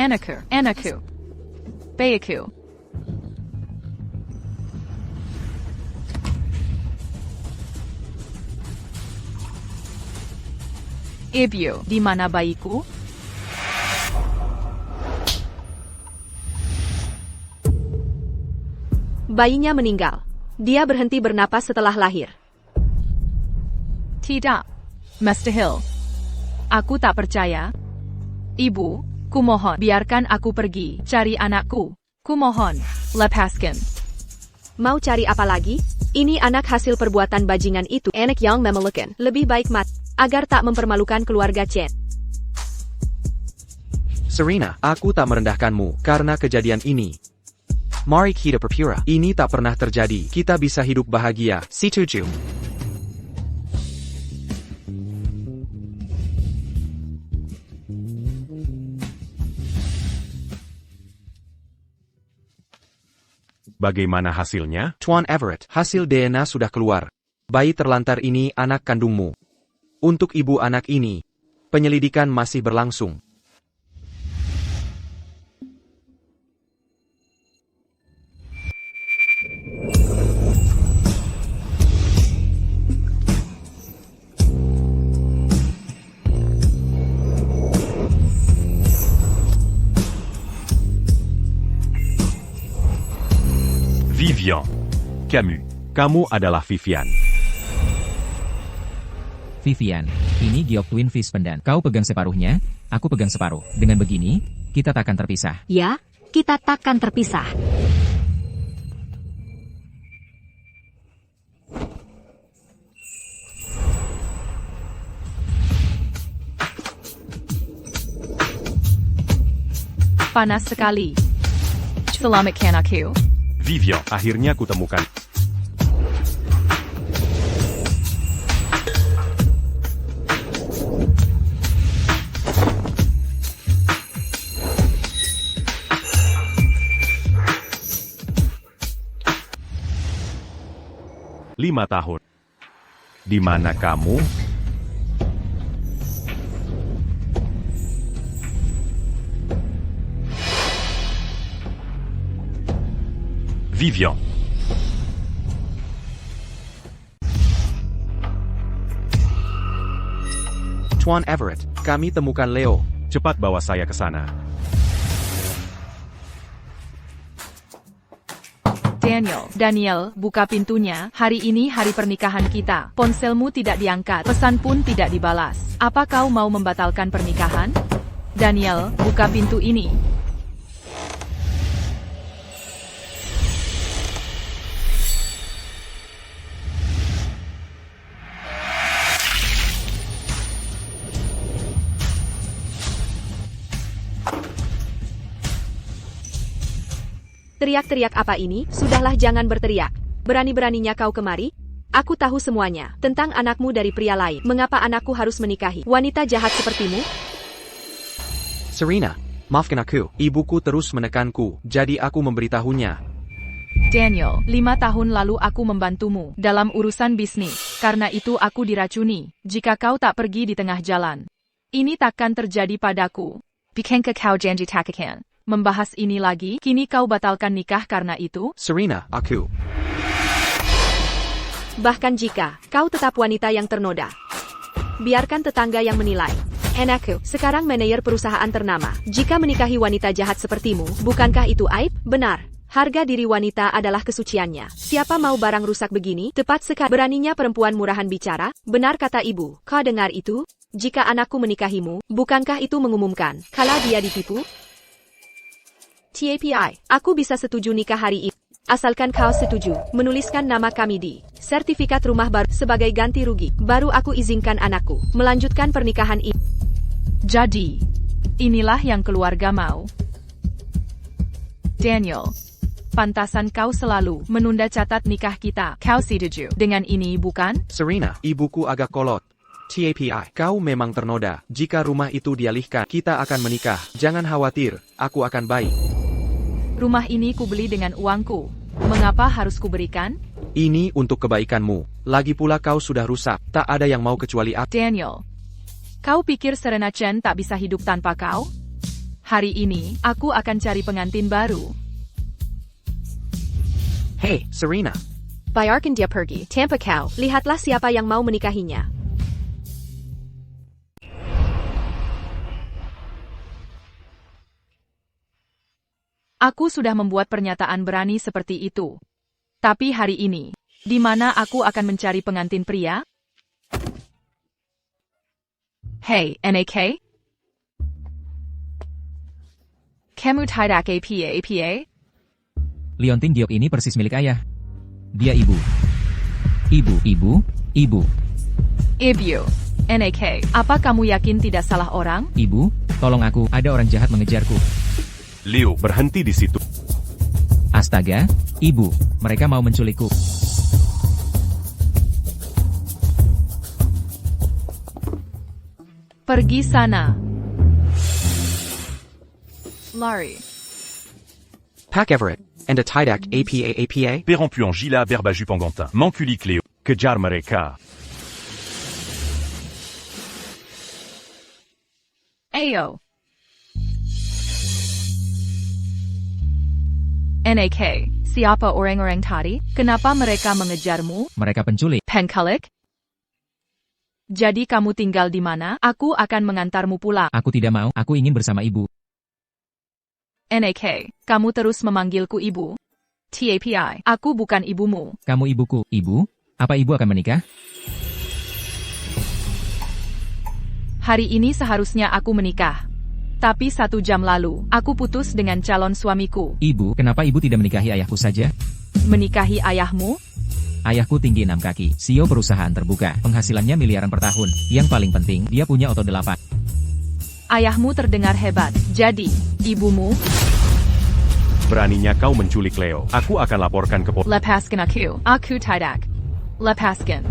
Anakku, bayiku. Ibu, di mana bayiku? Bayinya meninggal. Dia berhenti bernapas setelah lahir. Tidak, Mustahil. Aku tak percaya. Ibu, kumohon, biarkan aku pergi, cari anakku. Kumohon, lepaskan. Mau cari apa lagi? Ini anak hasil perbuatan bajingan itu. Anak yang memalukan. Lebih baik mati, agar tak mempermalukan keluarga Chen. Serena, aku tak merendahkanmu karena kejadian ini. Mari kita berpura. Ini tak pernah terjadi. Kita bisa hidup bahagia. Setuju. Bagaimana hasilnya? Tuan Everett, hasil DNA sudah keluar. Bayi terlantar ini anak kandungmu. Untuk ibu anak ini, penyelidikan masih berlangsung. Vivian. Camus. Kamu adalah Vivian. Vivian, ini giok Twin Fish Pendant. Kau pegang separuhnya, aku pegang separuh. Dengan begini, kita takkan terpisah. Ya, kita takkan terpisah. Panas sekali. Selamatkan aku. Vivian, akhirnya kutemukan. Lima tahun. Di mana kamu? Vivian. Tuan Everett, kami temukan Leo. Cepat bawa saya ke sana. Daniel, buka pintunya. Hari ini hari pernikahan kita. Ponselmu tidak diangkat, pesan pun tidak dibalas. Apa kau mau membatalkan pernikahan? Daniel, buka pintu ini. Teriak-teriak apa ini? Sudahlah, jangan berteriak. Berani-beraninya kau kemari? Aku tahu semuanya tentang anakmu dari pria lain. Mengapa anakku harus menikahi wanita jahat sepertimu? Serena, maafkan aku. Ibuku terus menekanku, jadi aku memberitahunya. Daniel, 5 tahun lalu aku membantumu dalam urusan bisnis. Karena itu aku diracuni. Jika kau tak pergi di tengah jalan, ini takkan terjadi padaku. Bukankah kau janji takkan membahas ini lagi? Kini kau batalkan nikah karena itu? Serena, aku. Bahkan jika kau tetap wanita yang ternoda, biarkan tetangga yang menilai. Anakku, sekarang manajer perusahaan ternama. Jika menikahi wanita jahat sepertimu, bukankah itu aib? Benar. Harga diri wanita adalah kesuciannya. Siapa mau barang rusak begini? Tepat sekali. Beraninya perempuan murahan bicara? Benar kata ibu. Kau dengar itu? Jika anakku menikahimu, bukankah itu mengumumkan kalau dia ditipu? TAPI, aku bisa setuju nikah hari ini. Asalkan kau setuju menuliskan nama kami di sertifikat rumah baru sebagai ganti rugi. Baru aku izinkan anakku melanjutkan pernikahan ini. Jadi, inilah yang keluarga mau. Daniel, pantasan kau selalu menunda catat nikah kita. Kau setuju dengan ini, bukan? Serena, ibuku agak kolot. TAPI, kau memang ternoda. Jika rumah itu dialihkan, kita akan menikah. Jangan khawatir, aku akan baik. Rumah ini kubeli dengan uangku. Mengapa harus kuberikan? Ini untuk kebaikanmu. Lagi pula kau sudah rusak. Tak ada yang mau kecuali aku. Daniel, kau pikir Serena Chen tak bisa hidup tanpa kau? Hari ini, aku akan cari pengantin baru. Hey, Serena. Biarkan dia pergi. Tanpa kau, lihatlah siapa yang mau menikahinya. Aku sudah membuat pernyataan berani seperti itu. Tapi hari ini, di mana aku akan mencari pengantin pria? Hey, NAK? Kamu tidak apa? Liontin Giok ini persis milik ayah. Dia ibu. Ibu. Ibu, NAK, apa kamu yakin tidak salah orang? Ibu, tolong aku, ada orang jahat mengejarku. Leo, berhenti di situ. Astaga, ibu, mereka mau menculikku. Pergi sana. Lari. Pack Everett, and a Tidak apa? Perrompu en Gila Verbaju Pangantin. Manculi Cléo. Kejar mereka. Ayo. NAK, siapa orang-orang tadi? Kenapa mereka mengejarmu? Mereka penculik. Penculik? Jadi kamu tinggal di mana? Aku akan mengantarmu pulang. Aku tidak mau, aku ingin bersama ibu. NAK, kamu terus memanggilku ibu. TAPI, aku bukan ibumu. Kamu ibuku. Ibu? Apa ibu akan menikah? Hari ini seharusnya aku menikah. Tapi 1 jam lalu, aku putus dengan calon suamiku. Ibu, kenapa ibu tidak menikahi ayahku saja? Menikahi ayahmu? Ayahku tinggi 6 kaki, CEO perusahaan terbuka, penghasilannya miliaran per tahun. Yang paling penting, dia punya otot 8. Ayahmu terdengar hebat. Jadi, ibumu? Beraninya kau menculik Leo. Aku akan laporkan ke polisi. Lepaskan aku. Aku tidak. Lepaskan.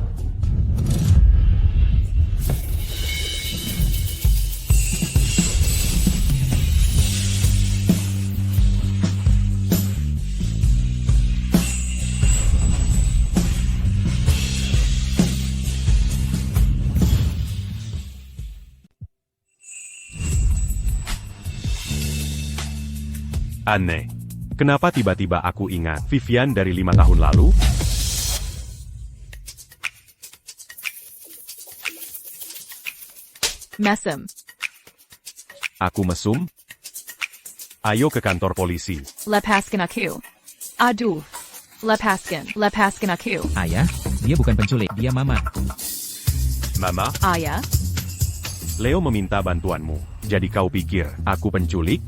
Aneh. Kenapa tiba-tiba aku ingat Vivian dari 5 tahun lalu? Mesem. Aku mesum? Ayo ke kantor polisi. Lepaskan aku. Aduh. Lepaskan aku. Ayah, dia bukan penculik, dia mama. Mama, Ayah? Leo meminta bantuanmu. Jadi kau pikir aku penculik?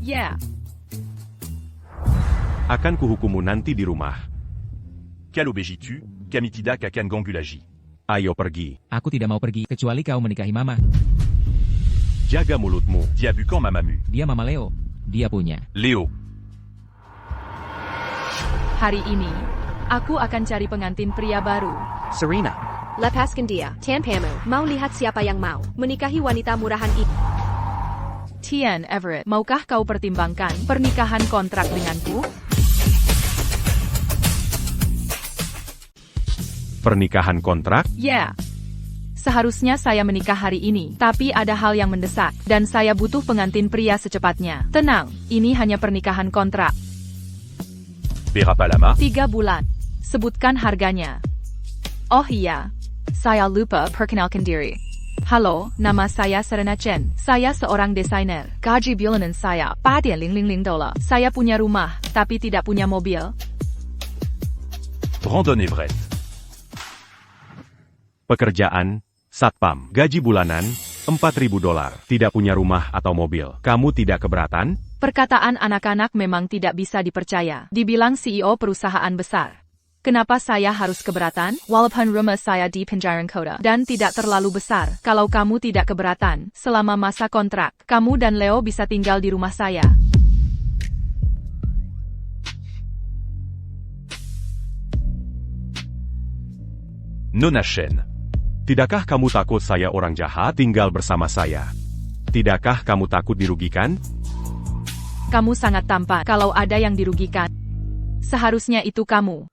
Yeah. Akan kuhukummu nanti di rumah. Quelle obéis tu, Kamitida Kakan Gangulaji. Ayo pergi. Aku tidak mau pergi, kecuali kau menikahi mama. Jaga mulutmu. Diabukan mamamu. Dia mama Leo. Dia punya. Leo. Hari ini, aku akan cari pengantin pria baru. Serena. Lepaskan dia. Tanpamu, mau lihat siapa yang mau menikahi wanita murahan itu. Tian Everett, maukah kau pertimbangkan pernikahan kontrak denganku? Pernikahan kontrak? Yeah. Seharusnya saya menikah hari ini, tapi ada hal yang mendesak, dan saya butuh pengantin pria secepatnya. Tenang, ini hanya pernikahan kontrak. Berapa lama? 3 bulan. Sebutkan harganya. Oh iya, saya lupa perkenalkan diri. Halo, nama saya Serena Chen. Saya seorang desainer. Gaji bulanan saya $8,000. Saya punya rumah, tapi tidak punya mobil. Brandon Everett. Pekerjaan, satpam. Gaji bulanan, $4.000. Tidak punya rumah atau mobil. Kamu tidak keberatan? Perkataan anak-anak memang tidak bisa dipercaya. Dibilang CEO perusahaan besar. Kenapa saya harus keberatan? Walaupun rumah saya di penjaran kota dan tidak terlalu besar. Kalau kamu tidak keberatan, selama masa kontrak, kamu dan Leo bisa tinggal di rumah saya. Nona Shen. Tidakkah kamu takut saya orang jahat tinggal bersama saya? Tidakkah kamu takut dirugikan? Kamu sangat tampan kalau ada yang dirugikan. Seharusnya itu kamu.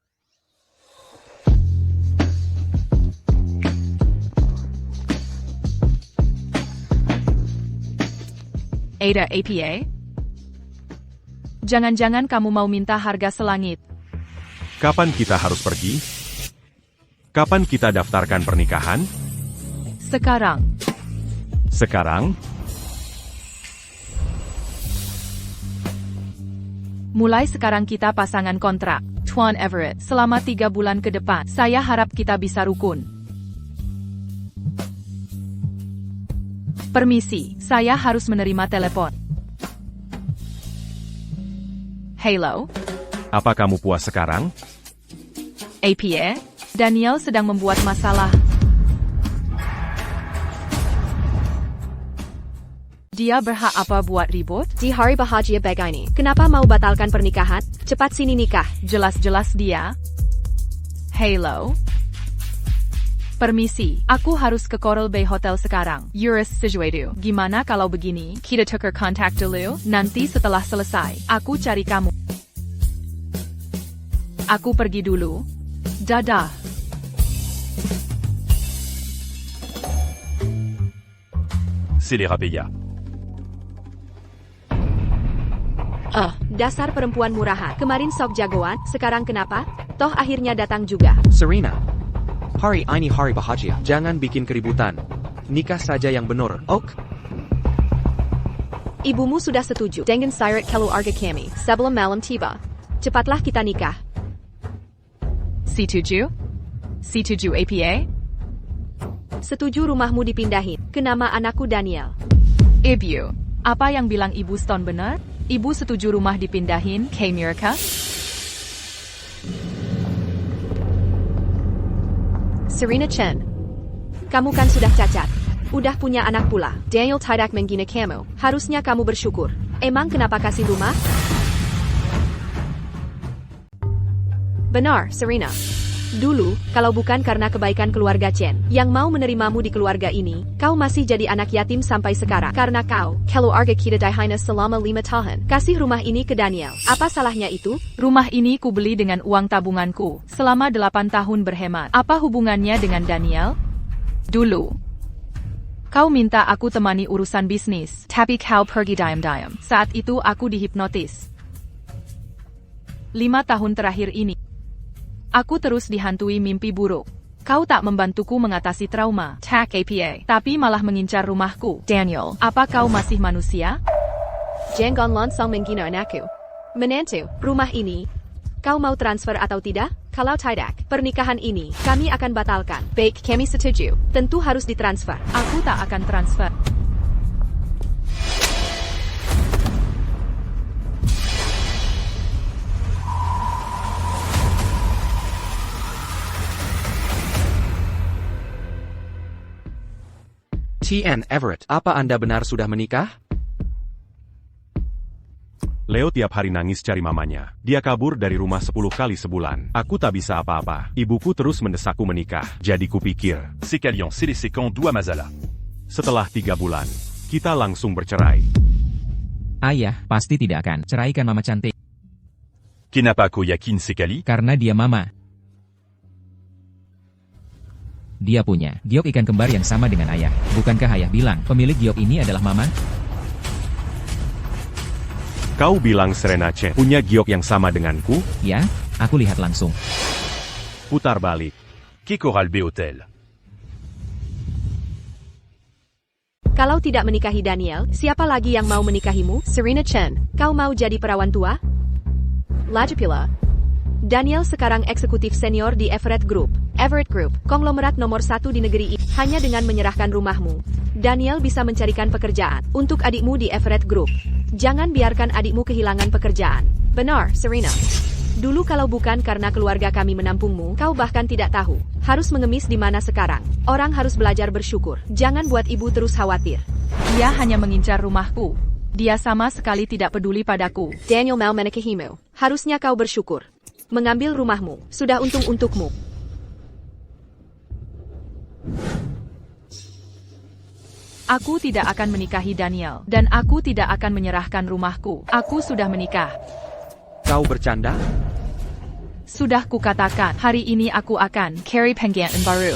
Ada APA? Jangan-jangan kamu mau minta harga selangit. Kapan kita harus pergi? Kapan kita daftarkan pernikahan? Sekarang. Sekarang? Mulai sekarang kita pasangan kontrak. Tuan Everett, selama 3 bulan ke depan, saya harap kita bisa rukun. Permisi, saya harus menerima telepon. Halo, Apa kamu puas sekarang? APA? Daniel sedang membuat masalah. Dia berhak apa buat ribut? Di hari bahagia begini, kenapa mau batalkan pernikahan? Cepat sini nikah. Jelas-jelas dia. Halo. Permisi, aku harus ke Coral Bay Hotel sekarang. Yuris sesuatu. Gimana kalau begini, kita tukar kontak dulu? Nanti setelah selesai, aku cari kamu. Aku pergi dulu. Dadah. C'est les Rapéa. Dasar perempuan murahan. Kemarin sok jagoan, sekarang kenapa? Toh akhirnya datang juga. Serena. Hari ini hari bahagia. Jangan bikin keributan. Nikah saja yang benar, ok? Ibumu sudah setuju dengan syarat keluarga kami sebelum malam tiba. Cepatlah kita nikah. C7? C7 APA? Setuju rumahmu dipindahin ke nama anakku Daniel. Ibu, apa yang bilang Ibu Stone benar? Ibu setuju rumah dipindahin ke Amerika? Serena Chen, kamu kan sudah cacat. Udah punya anak pula. Daniel tidak menghina kamu. Harusnya kamu bersyukur. Emang kenapa kasih rumah? Benar, Serena. Dulu, kalau bukan karena kebaikan keluarga Chen yang mau menerimamu di keluarga ini, kau masih jadi anak yatim sampai sekarang. Karena kau, keluarga kita dihina selama 5 tahun. Kasih rumah ini ke Daniel. Apa salahnya itu? Rumah ini kubeli dengan uang tabunganku. Selama 8 tahun berhemat. Apa hubungannya dengan Daniel? Dulu. Kau minta aku temani urusan bisnis. Tapi kau pergi diam-diam. Saat itu aku dihipnotis. 5 tahun terakhir ini. Aku terus dihantui mimpi buruk. Kau tak membantuku mengatasi trauma, TAC APA, tapi malah mengincar rumahku. Daniel, apa kau masih manusia? Jangan langsung menghina anakku. Menantu, rumah ini, kau mau transfer atau tidak? Kalau tidak, pernikahan ini, kami akan batalkan. Baik, kami setuju. Tentu harus ditransfer. Aku tak akan transfer. T.N. Everett, apa Anda benar sudah menikah? Leo tiap hari nangis cari mamanya. Dia kabur dari rumah 10 kali sebulan. Aku tak bisa apa-apa. Ibuku terus mendesakku menikah. Jadi kupikir, C'est qu'Alliance c'est les séquents d'Oua Mazala. setelah 3 bulan, kita langsung bercerai. Ayah, pasti tidak akan ceraikan mama cantik. Kenapako yakin sekali? Karena dia mama. Dia punya giok ikan kembar yang sama dengan ayah. Bukankah ayah bilang pemilik giok ini adalah mama? Kau bilang Serena Chen punya giok yang sama denganku? Ya, aku lihat langsung. Putar balik. Kekoral B Hotel. Kalau tidak menikahi Daniel, siapa lagi yang mau menikahimu? Serena Chen, kau mau jadi perawan tua? Lagi pula. Daniel sekarang eksekutif senior di Everett Group. Everett Group, konglomerat nomor 1 di negeri ini. Hanya dengan menyerahkan rumahmu, Daniel bisa mencarikan pekerjaan untuk adikmu di Everett Group. Jangan biarkan adikmu kehilangan pekerjaan. Benar, Serena. Dulu kalau bukan karena keluarga kami menampungmu, kau bahkan tidak tahu. Harus mengemis di mana sekarang. Orang harus belajar bersyukur. Jangan buat ibu terus khawatir. Dia hanya mengincar rumahku. Dia sama sekali tidak peduli padaku. Daniel mau menikahimu. Harusnya kau bersyukur. Mengambil rumahmu, sudah untung untukmu. Aku tidak akan menikahi Daniel, dan aku tidak akan menyerahkan rumahku. Aku sudah menikah. Kau bercanda? Sudah kukatakan, hari ini aku akan carry penggantian baru.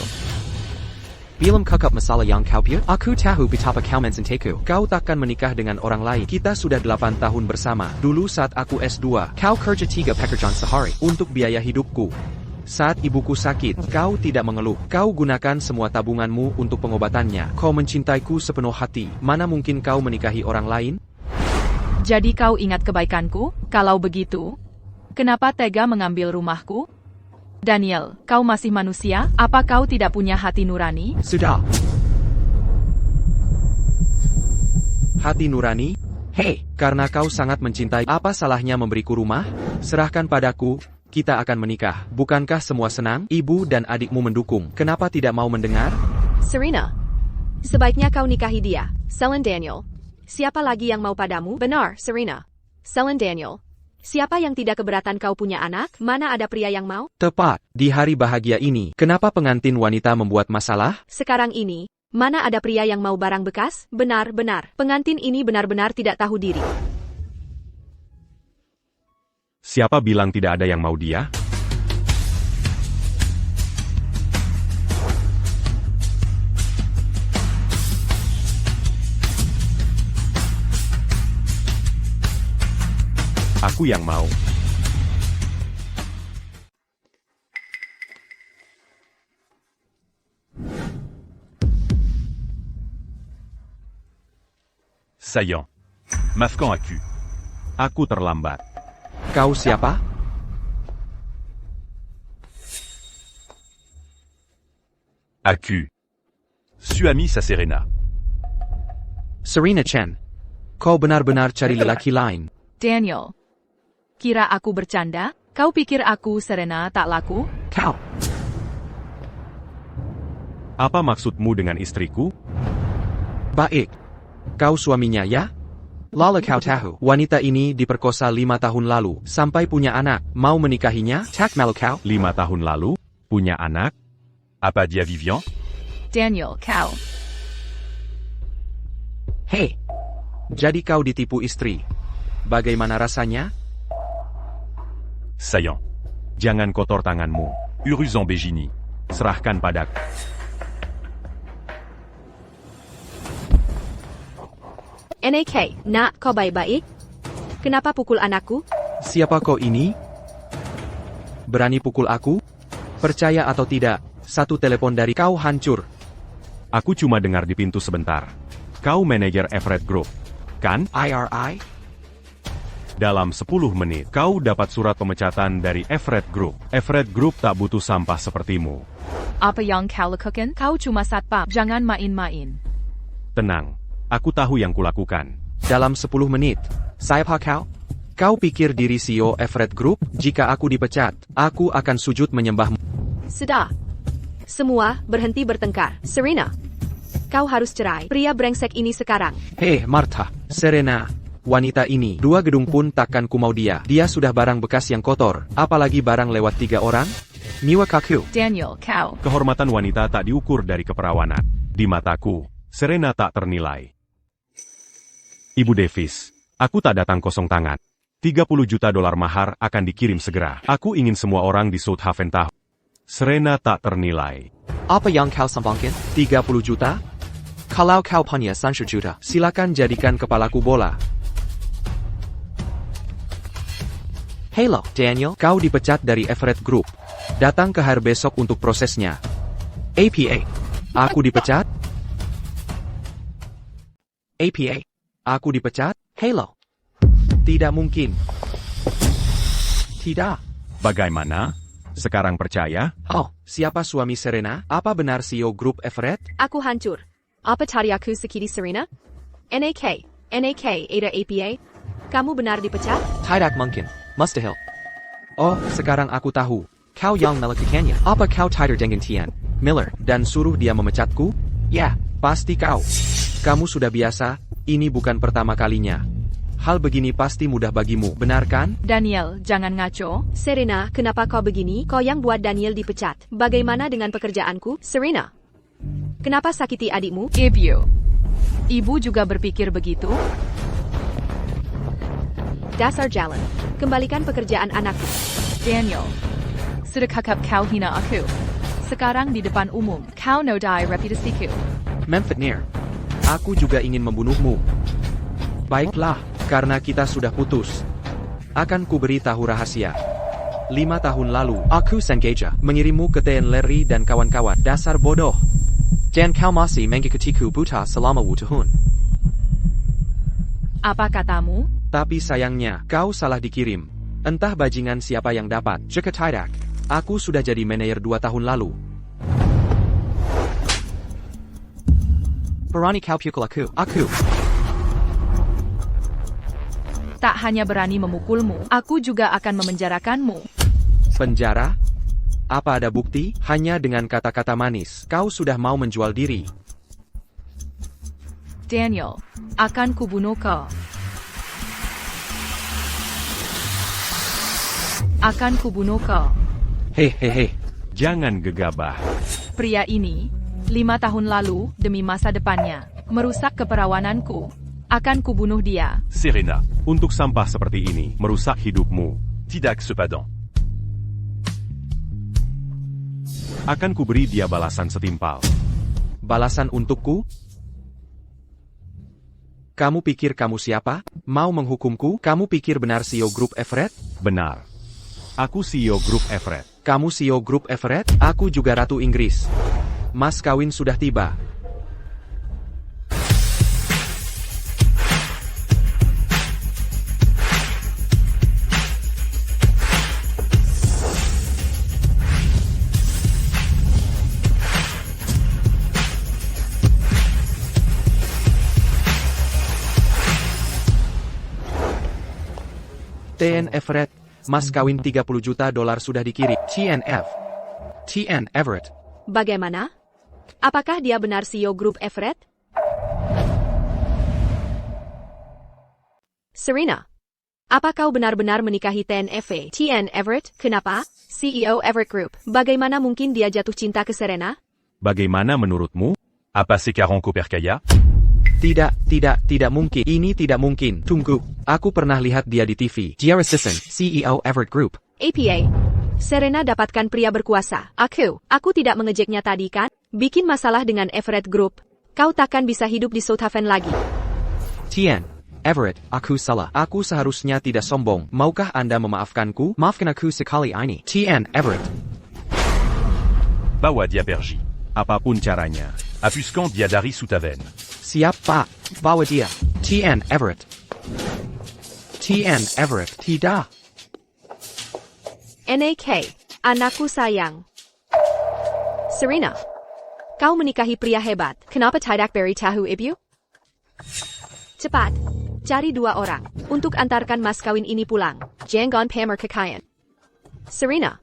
Bilam kakap masalah yang kau piut? Aku tahu betapa kau mencintaku. Kau takkan menikah dengan orang lain. Kita sudah 8 tahun bersama. Dulu saat aku S2, kau kerja 3 pekerjaan sehari untuk biaya hidupku. Saat ibuku sakit, kau tidak mengeluh. Kau gunakan semua tabunganmu untuk pengobatannya. Kau mencintaiku sepenuh hati. Mana mungkin kau menikahi orang lain? Jadi kau ingat kebaikanku? Kalau begitu, kenapa tega mengambil rumahku? Daniel, kau masih manusia? Apa kau tidak punya hati nurani? Sudah. Hati nurani? Hei, karena kau sangat mencintai, apa salahnya memberiku rumah? Serahkan padaku, kita akan menikah. Bukankah semua senang? Ibu dan adikmu mendukung. Kenapa tidak mau mendengar? Serena, sebaiknya kau nikahi dia. Selen Daniel. Siapa lagi yang mau padamu? Benar, Serena. Selen Daniel. Siapa yang tidak keberatan kau punya anak? Mana ada pria yang mau? Tepat, di hari bahagia ini, kenapa pengantin wanita membuat masalah? Sekarang ini, mana ada pria yang mau barang bekas? Benar-benar, pengantin ini benar-benar tidak tahu diri. Siapa bilang tidak ada yang mau dia? Aku yang mau. Saillant. Mafcan à cul. Aku terlambat. Kau siapa? À cul. Suami sa Serena. Serena Chen. Kau benar-benar cari lelaki lain. Daniel, kira aku bercanda? Kau pikir aku Serena tak laku? Kau. Apa maksudmu dengan istriku? Baik. Kau suaminya ya? Lala kau tahu, wanita ini diperkosa 5 tahun lalu, sampai punya anak. Mau menikahinya? Tak malu kau? 5 tahun lalu? Punya anak? Apa dia Vivian? Daniel, kau. Hei. Jadi kau ditipu istri. Bagaimana rasanya? Saillant. Jangan kotor tanganmu. Uruzan Begini. Serahkan padaku. NAK, nak, kau baik-baik? Kenapa pukul anakku? Siapa kau ini? Berani pukul aku? Percaya atau tidak, satu telepon dari kau hancur. Aku cuma dengar di pintu sebentar. Kau manajer Everett Group, kan? IRI? Dalam 10 menit, kau dapat surat pemecatan dari Everett Group. Everett Group tak butuh sampah sepertimu. Apa yang kau lakukan? Kau cuma satpam, jangan main-main. Tenang, aku tahu yang kulakukan. Dalam 10 menit. Siapa kau? Kau pikir diri CEO Everett Group? Jika aku dipecat, aku akan sujud menyembahmu. Sudah. Semua, berhenti bertengkar. Serena, kau harus cerai. Pria brengsek ini sekarang. Hei, Martha. Serena. Wanita ini, 2 gedung pun takkan ku mau dia. Dia sudah barang bekas yang kotor. Apalagi barang lewat 3 orang. Miwa kaku. Daniel, kau. Kehormatan wanita tak diukur dari keperawanan. Di mataku, Serena tak ternilai. Ibu Davis, aku tak datang kosong tangan. 30 juta dolar mahar akan dikirim segera. Aku ingin semua orang di Southaven tahu. Serena tak ternilai. Apa yang kau sambangkan? 30 juta? Kalau kau punya 30 juta, silakan jadikan kepalaku bola. Hello, Daniel. Kau dipecat dari Everett Group. Datang ke hari besok untuk prosesnya. APA. Aku dipecat? APA. Aku dipecat? Hello. Tidak mungkin. Tidak. Bagaimana? Sekarang percaya? Oh, siapa suami Serena? Apa benar CEO Grup Everett? Aku hancur. Apa cari aku sekiri Serena? NAK, ada APA? Kamu benar dipecat? Tidak mungkin. Mustahil. Oh, sekarang aku tahu. Kau yang melakukannya. Apa kau tidur dengan Tian Miller dan suruh dia memecatku? Ya, pasti kau. Kamu sudah biasa, ini bukan pertama kalinya. Hal begini pasti mudah bagimu, benar kan? Daniel, jangan ngaco. Serena, kenapa kau begini? Kau yang buat Daniel dipecat. Bagaimana dengan pekerjaanku? Serena, kenapa sakiti adikmu? Ibu juga berpikir begitu? Dasar jalan. Kembalikan pekerjaan anakku. Daniel, sudah kakap kau hina aku. Sekarang di depan umum, kau nodai reputasiku. Memfitnir. Aku juga ingin membunuhmu. Baiklah, karena kita sudah putus. Akan kuberi tahu rahasia. 5 tahun lalu, aku sengaja mengirimmu ke TN Larry dan kawan-kawan. Dasar bodoh. Dan kau masih mengikutiku buta selama tahun. Apa katamu? Tapi sayangnya, kau salah dikirim. Entah bajingan siapa yang dapat. Jika tidak, aku sudah jadi manajer 2 tahun lalu. Berani kau pukul aku. Tak hanya berani memukulmu, aku juga akan memenjarakanmu. Penjara? Apa ada bukti? Hanya dengan kata-kata manis, kau sudah mau menjual diri. Daniel, akan kubunuh kau. Akan kubunuh kau. Hehehe. Jangan gegabah. Pria ini, 5 tahun lalu, demi masa depannya, merusak keperawananku. Akan kubunuh dia. Serena. Untuk sampah seperti ini, merusak hidupmu. Tidak sepadan. Akan kuberi dia balasan setimpal. Balasan untukku? Kamu pikir kamu siapa? Mau menghukumku? Kamu pikir benar CEO Grup Everett? Benar. Aku CEO Grup Everett. Kamu CEO Grup Everett? Aku juga Ratu Inggris. Mas kawin sudah tiba. TN Everett, mas kawin $30 juta sudah dikirim. TN Everett. Bagaimana? Apakah dia benar CEO Grup Everett? Serena, apa kau benar-benar menikahi TNFA? TN Everett, kenapa? CEO Everett Group, bagaimana mungkin dia jatuh cinta ke Serena? Bagaimana menurutmu? Apa sekarang kau percaya? Tidak mungkin. Ini tidak mungkin. Tunggu. Aku pernah lihat dia di TV. Dia assistant, CEO Everett Group. APA, Serena dapatkan pria berkuasa. Aku tidak mengejeknya tadi kan? Bikin masalah dengan Everett Group. Kau takkan bisa hidup di Southaven lagi. TN Everett, aku salah. Aku seharusnya tidak sombong. Maukah Anda memaafkanku? Maafkan aku sekali ini. TN Everett. Bawa dia pergi. Apapun caranya. Appuscan dia dari Southaven. Siap, Pak. Bawa dia. TN Everett. TN Everett. Tidak. NAK, anakku sayang. Serena, kau menikahi pria hebat. Kenapa tidak beri tahu ibu? Cepat, cari 2 orang untuk antarkan mas kawin ini pulang. Jangan pamer kekayaan. Serena,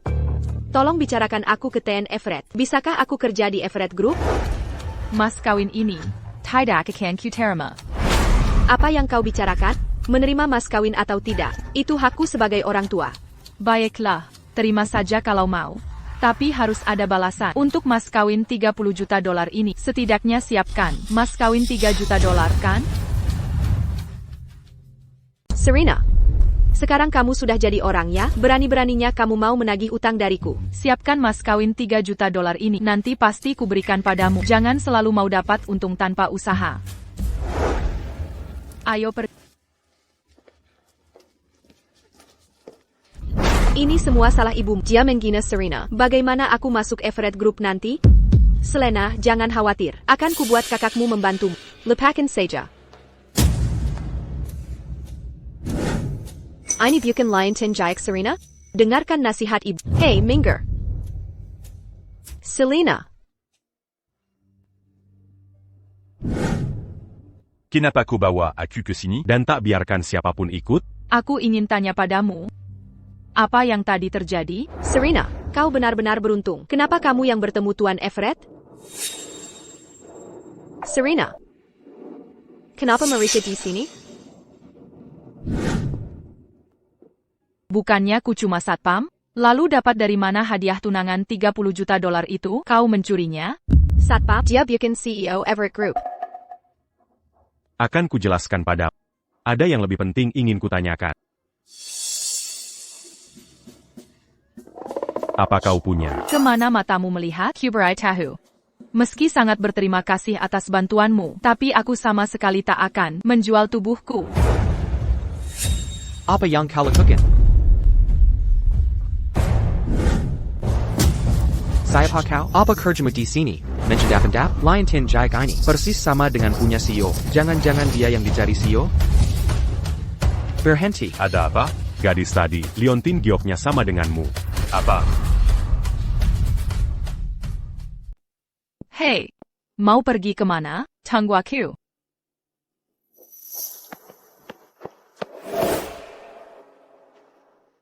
tolong bicarakan aku ke TN Everett. Bisakah aku kerja di Everett Group? Mas kawin ini, tidak akan kuterima. Apa yang kau bicarakan? Menerima mas kawin atau tidak? Itu hakku sebagai orang tua. Baiklah, terima saja kalau mau. Tapi harus ada balasan. Untuk mas kawin $30 juta ini, setidaknya siapkan mas kawin $3 juta kan? Serena, sekarang kamu sudah jadi orang ya? Berani-beraninya kamu mau menagih utang dariku. Siapkan mas kawin $3 juta ini, nanti pasti kuberikan padamu. Jangan selalu mau dapat untung tanpa usaha. Ayo pergi. Ini semua salah ibumu. Dia menghina Serena. Bagaimana aku masuk Everett Group nanti? Selena, jangan khawatir. Akan kubuat kakakmu membantumu. Lepakan saja. Ini bukan lain tenjak Serena? Dengarkan nasihat ibu. Hey, minggir. Selena. Kenapa kau bawa aku ke sini? Dan tak biarkan siapapun ikut? Aku ingin tanya padamu. Apa yang tadi terjadi? Serena, kau benar-benar beruntung. Kenapa kamu yang bertemu Tuan Everett? Serena, kenapa mereka di sini? Bukannya ku cuma satpam? Lalu dapat dari mana hadiah tunangan $30 juta itu? Kau mencurinya? Satpam, dia bukan CEO Everett Group. Akan kujelaskan padamu. Ada yang lebih penting ingin kutanyakan. Apa kau punya? Kemana matamu melihat? Kuberai Tahu. Meski sangat berterima kasih atas bantuanmu, tapi aku sama sekali tak akan menjual tubuhku. Apa yang kau lakukan? Siapa kau? Apa kerjamu di sini? Mencedap-endap? Lion Tin Jai ini persis sama dengan punya CEO. Jangan-jangan dia yang dicari CEO? Berhenti. Ada apa? Gadis tadi, Liontin gioknya sama denganmu. Apa? Hei, mau pergi kemana? Tunggu aku.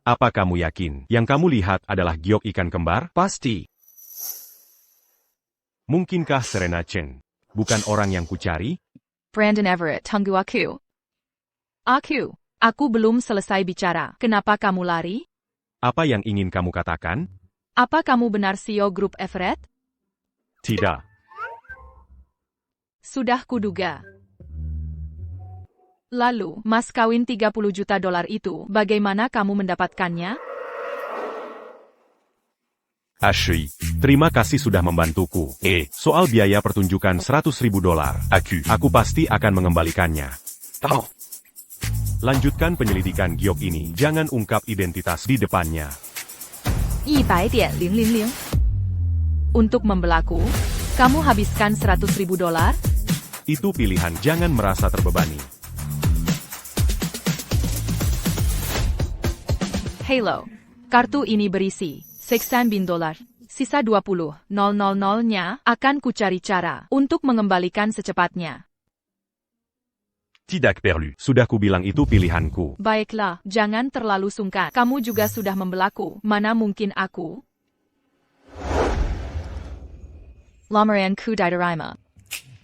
Apa kamu yakin yang kamu lihat adalah giok ikan kembar? Pasti. Mungkinkah Serena Chen bukan orang yang kucari? Brandon Everett, tunggu aku. Aku belum selesai bicara. Kenapa kamu lari? Apa yang ingin kamu katakan? Apa kamu benar CEO grup Everett? Tidak. Sudah kuduga. Lalu, mas kawin 30 juta dolar itu, bagaimana kamu mendapatkannya? Ashley, terima kasih sudah membantuku. Soal biaya pertunjukan $100.000. Aku pasti akan mengembalikannya. Oh. Lanjutkan penyelidikan giok ini. Jangan ungkap identitas di depannya. 100.000. Untuk membelaku, kamu habiskan $100.000? Itu pilihan, jangan merasa terbebani. Halo. Kartu ini berisi $16. Sisa 20.000-nya akan kucari cara untuk mengembalikan secepatnya. Tidak perlu. Sudah kubilang itu pilihanku. Baiklah, jangan terlalu sungkan. Kamu juga sudah membelaku. Mana mungkin aku? Lamaran ku diterima.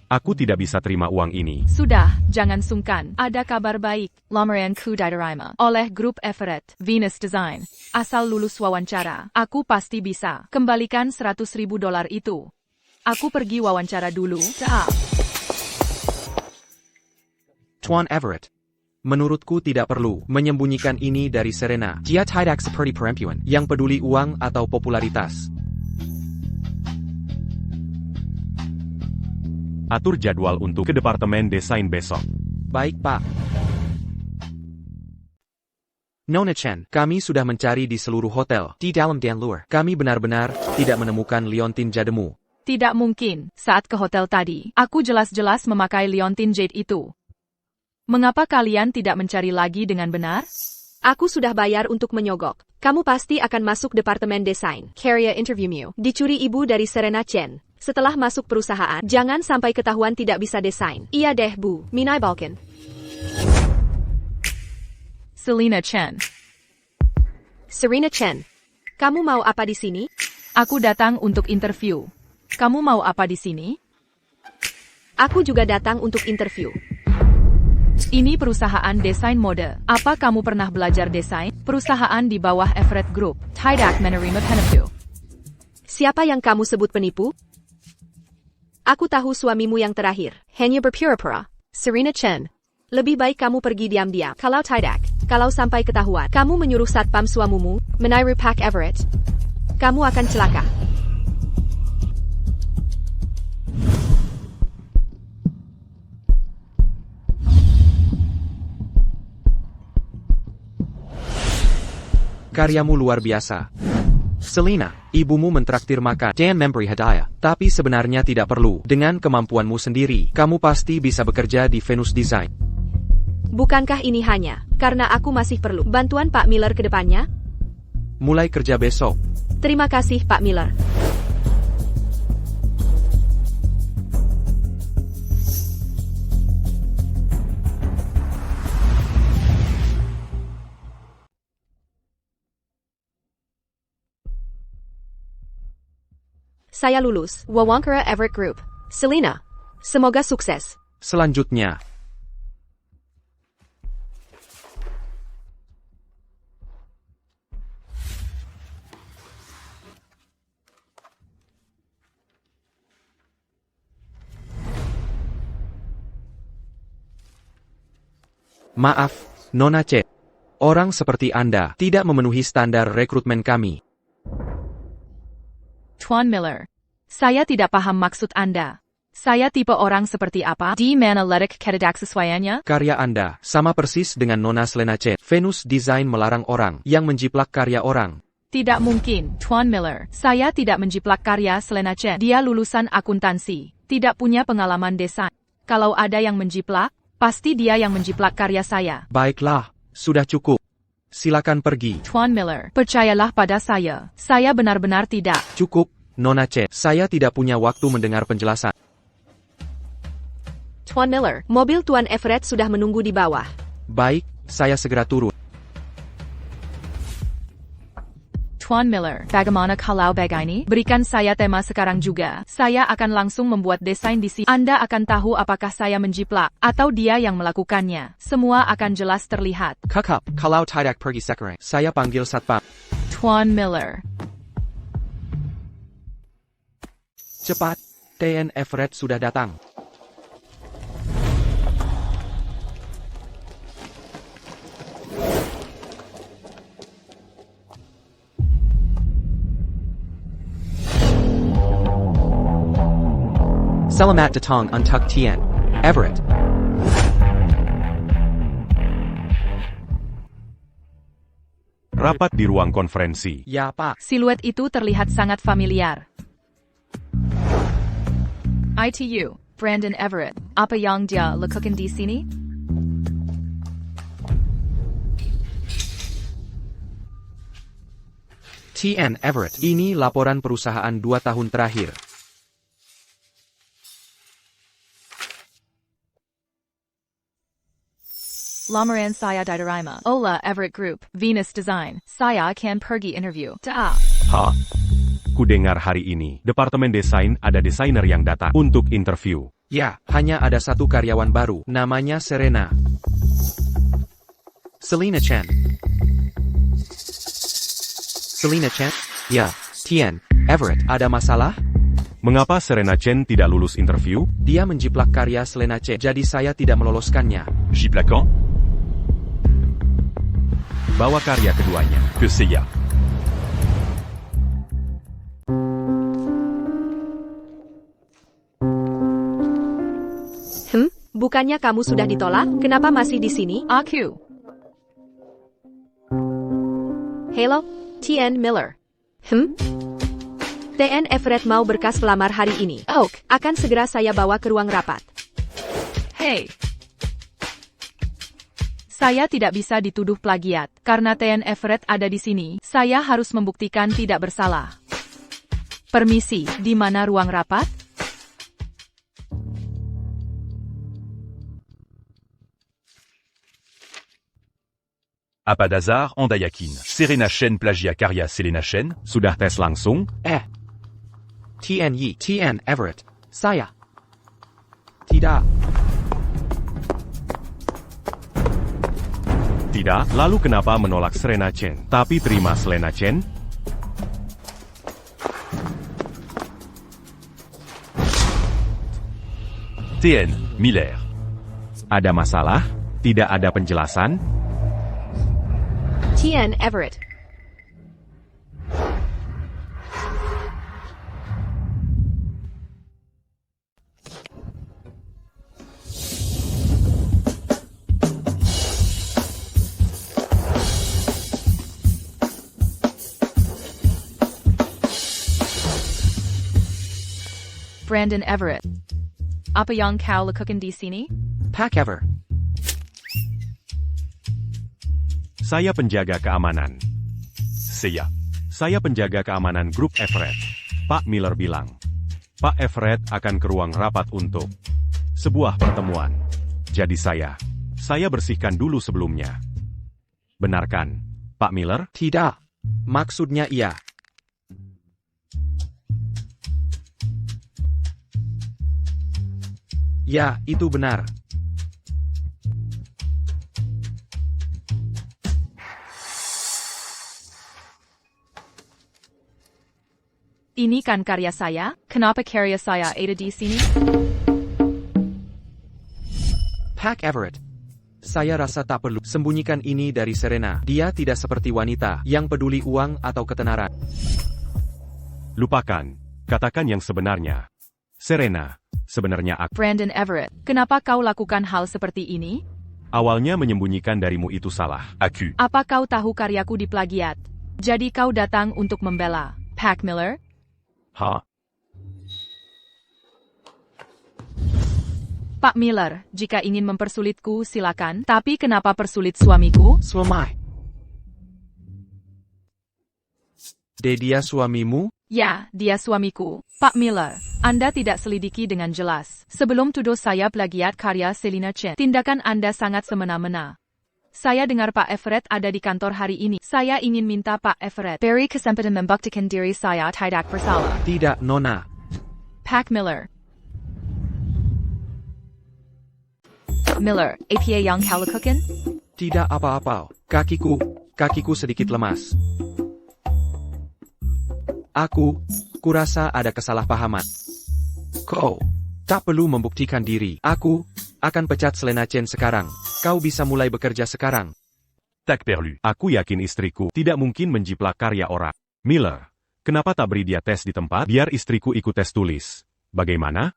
Aku tidak bisa terima uang ini. Sudah, jangan sungkan. Ada kabar baik. Lamaran ku diterima oleh grup Everett, Venus Design. Asal lulus wawancara, aku pasti bisa kembalikan $100.000 itu. Aku pergi wawancara dulu. Tuan Everett. Menurutku tidak perlu menyembunyikan ini dari Serena. Dia tidak seperti perempuan yang peduli uang atau popularitas. Atur jadwal untuk ke Departemen Desain besok. Baik, Pak. Nona Chen, kami sudah mencari di seluruh hotel, di dalam dan luar. Kami benar-benar tidak menemukan liontin jademu. Tidak mungkin, saat ke hotel tadi, aku jelas-jelas memakai liontin jade itu. Mengapa kalian tidak mencari lagi dengan benar? Aku sudah bayar untuk menyogok. Kamu pasti akan masuk Departemen Desain. Career interviewmu dicuri ibu dari Serena Chen. Setelah masuk perusahaan, jangan sampai ketahuan tidak bisa desain. Iya deh, Bu. Minai Balkan. Selena Chen. Serena Chen. Kamu mau apa di sini? Aku datang untuk interview. Kamu mau apa di sini? Aku juga datang untuk interview. Ini perusahaan desain mode. Apa kamu pernah belajar desain? Perusahaan di bawah Everett Group. Tidak menerima penipu. Siapa yang kamu sebut penipu? Aku tahu suamimu yang terakhir. Hanya berpura-pura. Serena Chen. Lebih baik kamu pergi diam-diam. Kalau tidak, kalau sampai ketahuan, kamu menyuruh satpam suamimu meniru Pak Everett. Kamu akan celaka. Karyamu luar biasa. Selena, ibumu mentraktir makan dan memberi hadiah. Tapi sebenarnya tidak perlu. Dengan kemampuanmu sendiri, kamu pasti bisa bekerja di Venus Design. Bukankah ini hanya karena aku masih perlu bantuan Pak Miller ke depannya? Mulai kerja besok. Terima kasih, Pak Miller. Saya lulus. Wawancara Everett Group. Selena. Semoga sukses. Selanjutnya. Maaf, Nona Chen. Orang seperti Anda tidak memenuhi standar rekrutmen kami. Tuan Miller. Saya tidak paham maksud Anda. Saya tipe orang seperti apa? Di mana letak ketidaksesuaiannya? Karya Anda sama persis dengan Nona Selena Chen. Venus Design melarang orang yang menjiplak karya orang. Tidak mungkin, Tuan Miller. Saya tidak menjiplak karya Selena Chen. Dia lulusan akuntansi. Tidak punya pengalaman desain. Kalau ada yang menjiplak, pasti dia yang menjiplak karya saya. Baiklah, sudah cukup. Silakan pergi. Tuan Miller, percayalah pada saya. Saya benar-benar tidak. Cukup, Nona Chen. Saya tidak punya waktu mendengar penjelasan. Tuan Miller, mobil Tuan Everett sudah menunggu di bawah. Baik, saya segera turun. Tuan Miller, bagaimana kalau begini? Berikan saya tema sekarang juga. Saya akan langsung membuat desain di sini. Anda akan tahu apakah saya menjiplak, atau dia yang melakukannya. Semua akan jelas terlihat. Kakak, kalau tidak pergi sekarang, saya panggil satpam. Tuan Miller. Cepat, TN Everett sudah datang. Selamat datang untuk TN Everett. Rapat di ruang konferensi. Ya, Pak. Siluet itu terlihat sangat familiar. ITU, Brandon Everett. Apa yang dia lakukan di sini? TN Everett. Ini laporan perusahaan 2 tahun terakhir. Lamaran saya diterima. Ola Everett Group, Venus Design. Saya akan pergi interview. Hah? Ku dengar hari ini, Departemen Desain ada desainer yang datang untuk interview. Ya, hanya ada satu karyawan baru. Namanya Serena. Selena Chen. Selena Chen? Ya, TN Everett. Ada masalah? Mengapa Serena Chen tidak lulus interview? Dia menjiplak karya Selena Chen, jadi saya tidak meloloskannya. Giplaquant? Bawa karya keduanya. Que c'est ya? Bukannya kamu sudah ditolak? Kenapa masih di sini? Aku. Hello, TN Miller. TN Everett mau berkas pelamar hari ini. Oak, akan segera saya bawa ke ruang rapat. Hey. Saya tidak bisa dituduh plagiat. Karena TN Everett ada di sini, saya harus membuktikan tidak bersalah. Permisi, di mana ruang rapat? À pas d'hasard, Andayakin. Serena Chen plagia karya Selena Chen? Sudah tes langsung? TN Yi, TN Everett. Saya. Tidak. Tidak, lalu kenapa menolak Serena Chen, tapi terima Selena Chen? TN Miller. Ada masalah? Tidak ada penjelasan? TN Everett. Brandon Everett. Apa yang kau lakukan di sini? Pak Ever. Saya penjaga keamanan. C'est ya. Saya penjaga keamanan grup Everett. Pak Miller bilang. Pak Everett akan ke ruang rapat untuk sebuah pertemuan. Jadi saya bersihkan dulu sebelumnya. Benarkan, Pak Miller? Tidak. Maksudnya iya. Ya, itu benar. Ini kan karya saya, kenapa karya saya ada di sini? Pak Everett. Saya rasa tak perlu sembunyikan ini dari Serena. Dia tidak seperti wanita yang peduli uang atau ketenaran. Lupakan. Katakan yang sebenarnya. Serena, sebenarnya aku. Brandon Everett, kenapa kau lakukan hal seperti ini? Awalnya menyembunyikan darimu itu salah. Aku. Apa kau tahu karyaku diplagiat? Jadi kau datang untuk membela Pac Miller? Ha? Pak Miller, jika ingin mempersulitku silakan, tapi kenapa persulit suamiku? Suamai. Dia suamimu? Ya, dia suamiku. Pak Miller, Anda tidak selidiki dengan jelas. Sebelum tuduh saya plagiat karya Selina Chen, tindakan Anda sangat semena-mena. Saya dengar Pak Everett ada di kantor hari ini. Saya ingin minta Pak Everett beri kesempatan membuktikan diri saya tidak bersalah. Tidak, Nona. Pac Miller. Miller, APA yang kau lakukan? Tidak apa-apa. Kakiku sedikit lemas. Kurasa ada kesalahpahaman. Kau tak perlu membuktikan diri. Aku akan pecat Selena Chen sekarang. Kau bisa mulai bekerja sekarang. Tak perlu. Aku yakin istriku tidak mungkin menjiplak karya orang. Miller, kenapa tak beri dia tes di tempat? Biar istriku ikut tes tulis. Bagaimana?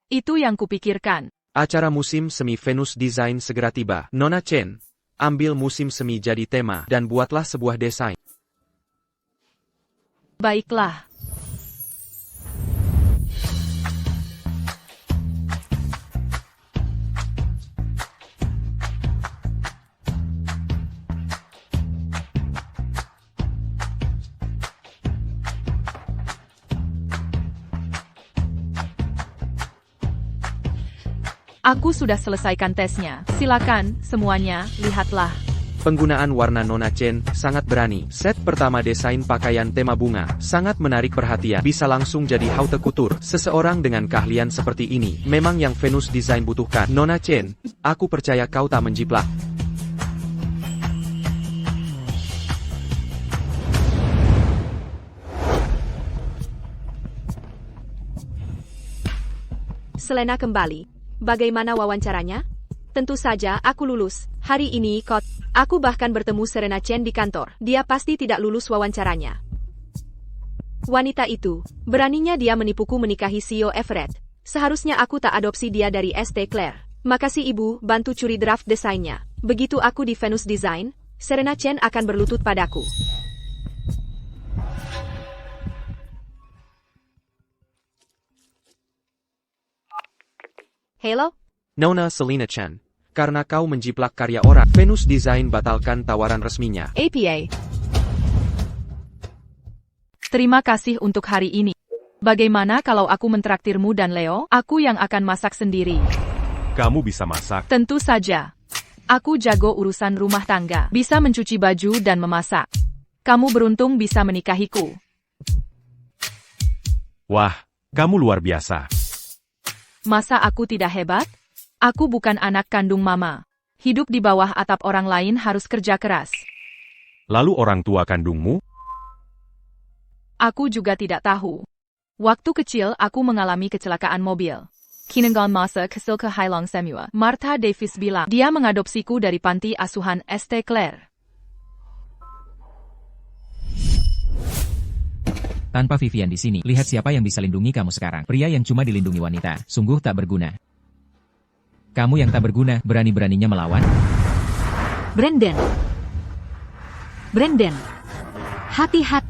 Itu yang kupikirkan. Acara musim semi Venus Design segera tiba. Nona Chen, ambil musim semi jadi tema dan buatlah sebuah desain. Baiklah. Aku sudah selesaikan tesnya. Silakan, semuanya, lihatlah. Penggunaan warna Nona Chen sangat berani. Set pertama desain pakaian tema bunga sangat menarik perhatian. Bisa langsung jadi haute couture. Seseorang dengan keahlian seperti ini memang yang Venus Design butuhkan. Nona Chen, aku percaya kau tak menjiplak. Selena kembali. Bagaimana wawancaranya? Tentu saja aku lulus. Hari ini aku bahkan bertemu Serena Chen di kantor. Dia pasti tidak lulus wawancaranya. Wanita itu, beraninya dia menipuku menikahi CEO Everett. Seharusnya aku tak adopsi dia dari St. Clair. Makasih ibu, bantu curi draft desainnya. Begitu aku di Venus Design, Serena Chen akan berlutut padaku. Halo? Nona Selena Chen, karena kau menjiplak karya orang, Venus Design batalkan tawaran resminya. APA. Terima kasih untuk hari ini. Bagaimana kalau aku mentraktirmu dan Leo? Aku yang akan masak sendiri. Kamu bisa masak. Tentu saja. Aku jago urusan rumah tangga. Bisa mencuci baju dan memasak. Kamu beruntung bisa menikahiku. Wah, kamu luar biasa. Masa aku tidak hebat? Aku bukan anak kandung mama. Hidup di bawah atap orang lain harus kerja keras. Lalu orang tua kandungmu? Aku juga tidak tahu. Waktu kecil aku mengalami kecelakaan mobil. Kinengan masa kecil ke Hailong Semua. Martha Davis bilang dia mengadopsiku dari panti asuhan St. Clair. Tanpa Vivian di sini, lihat siapa yang bisa lindungi kamu sekarang. Pria yang cuma dilindungi wanita, sungguh tak berguna. Kamu yang tak berguna, berani-beraninya melawan? Brandon. Hati-hati.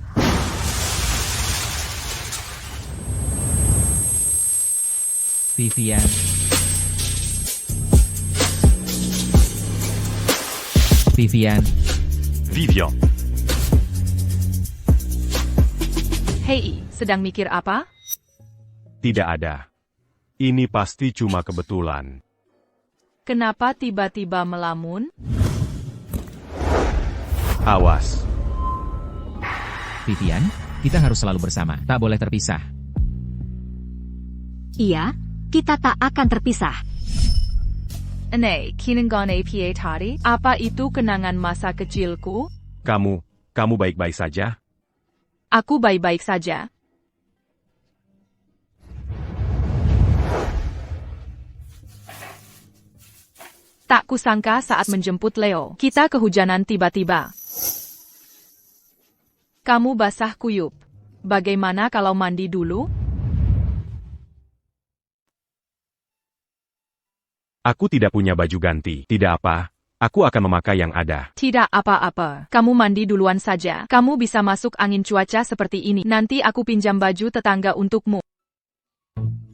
Vivian. Vivian. Hei, sedang mikir apa? Tidak ada. Ini pasti cuma kebetulan. Kenapa tiba-tiba melamun? Awas. Vivian, kita harus selalu bersama, tak boleh terpisah. Iya, kita tak akan terpisah. Kinengan APA tadi? Apa itu kenangan masa kecilku? Kamu baik-baik saja? Aku baik-baik saja. Tak kusangka saat menjemput Leo, kita kehujanan tiba-tiba. Kamu basah kuyup. Bagaimana kalau mandi dulu? Aku tidak punya baju ganti. Tidak apa, aku akan memakai yang ada. Tidak apa-apa. Kamu mandi duluan saja. Kamu bisa masuk angin cuaca seperti ini. Nanti aku pinjam baju tetangga untukmu.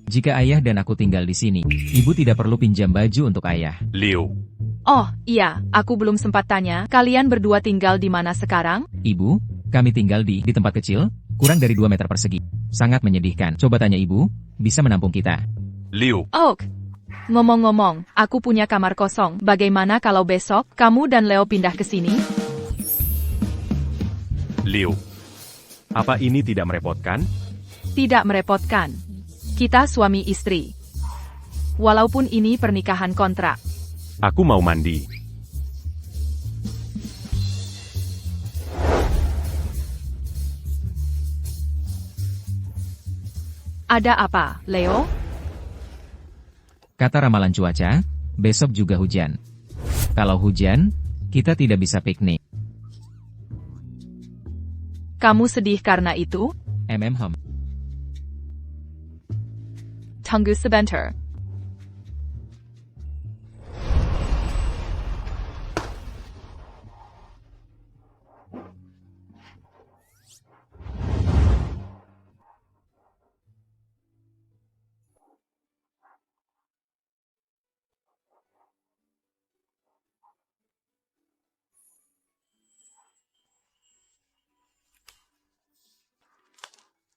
Jika ayah dan aku tinggal di sini, ibu tidak perlu pinjam baju untuk ayah. Léo. Oh, iya, aku belum sempat tanya. Kalian berdua tinggal di mana sekarang? Ibu, kami tinggal di tempat kecil, kurang dari 2 meter persegi. Sangat menyedihkan. Coba tanya ibu, bisa menampung kita. Léo. Oh, ngomong-ngomong, aku punya kamar kosong. Bagaimana kalau besok kamu dan Leo pindah ke sini? Léo. Apa ini tidak merepotkan? Tidak merepotkan. Kita suami istri. Walaupun ini pernikahan kontrak. Aku mau mandi. Ada apa, Leo? Kata ramalan cuaca, besok juga hujan. Kalau hujan, kita tidak bisa piknik. Kamu sedih karena itu? MMHM. Tunggu sebentar.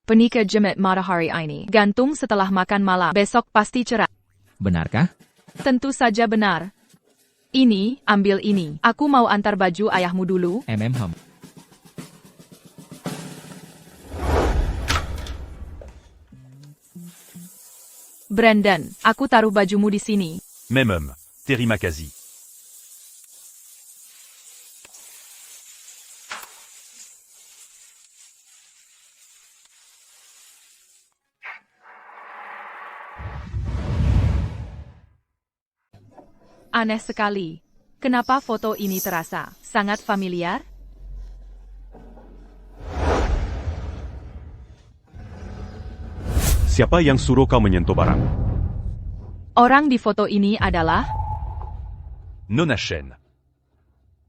Penikah jemit matahari ini. Gantung setelah makan malam. Besok pasti cerah. Benarkah? Tentu saja benar. Ini, ambil ini. Aku mau antar baju ayahmu dulu. MMHM. Brandon, aku taruh bajumu di sini. Même homme. Terry Makazi. Aneh sekali. Kenapa foto ini terasa sangat familiar? Siapa yang suruh kau menyentuh barang? Orang di foto ini adalah... Nona Shen.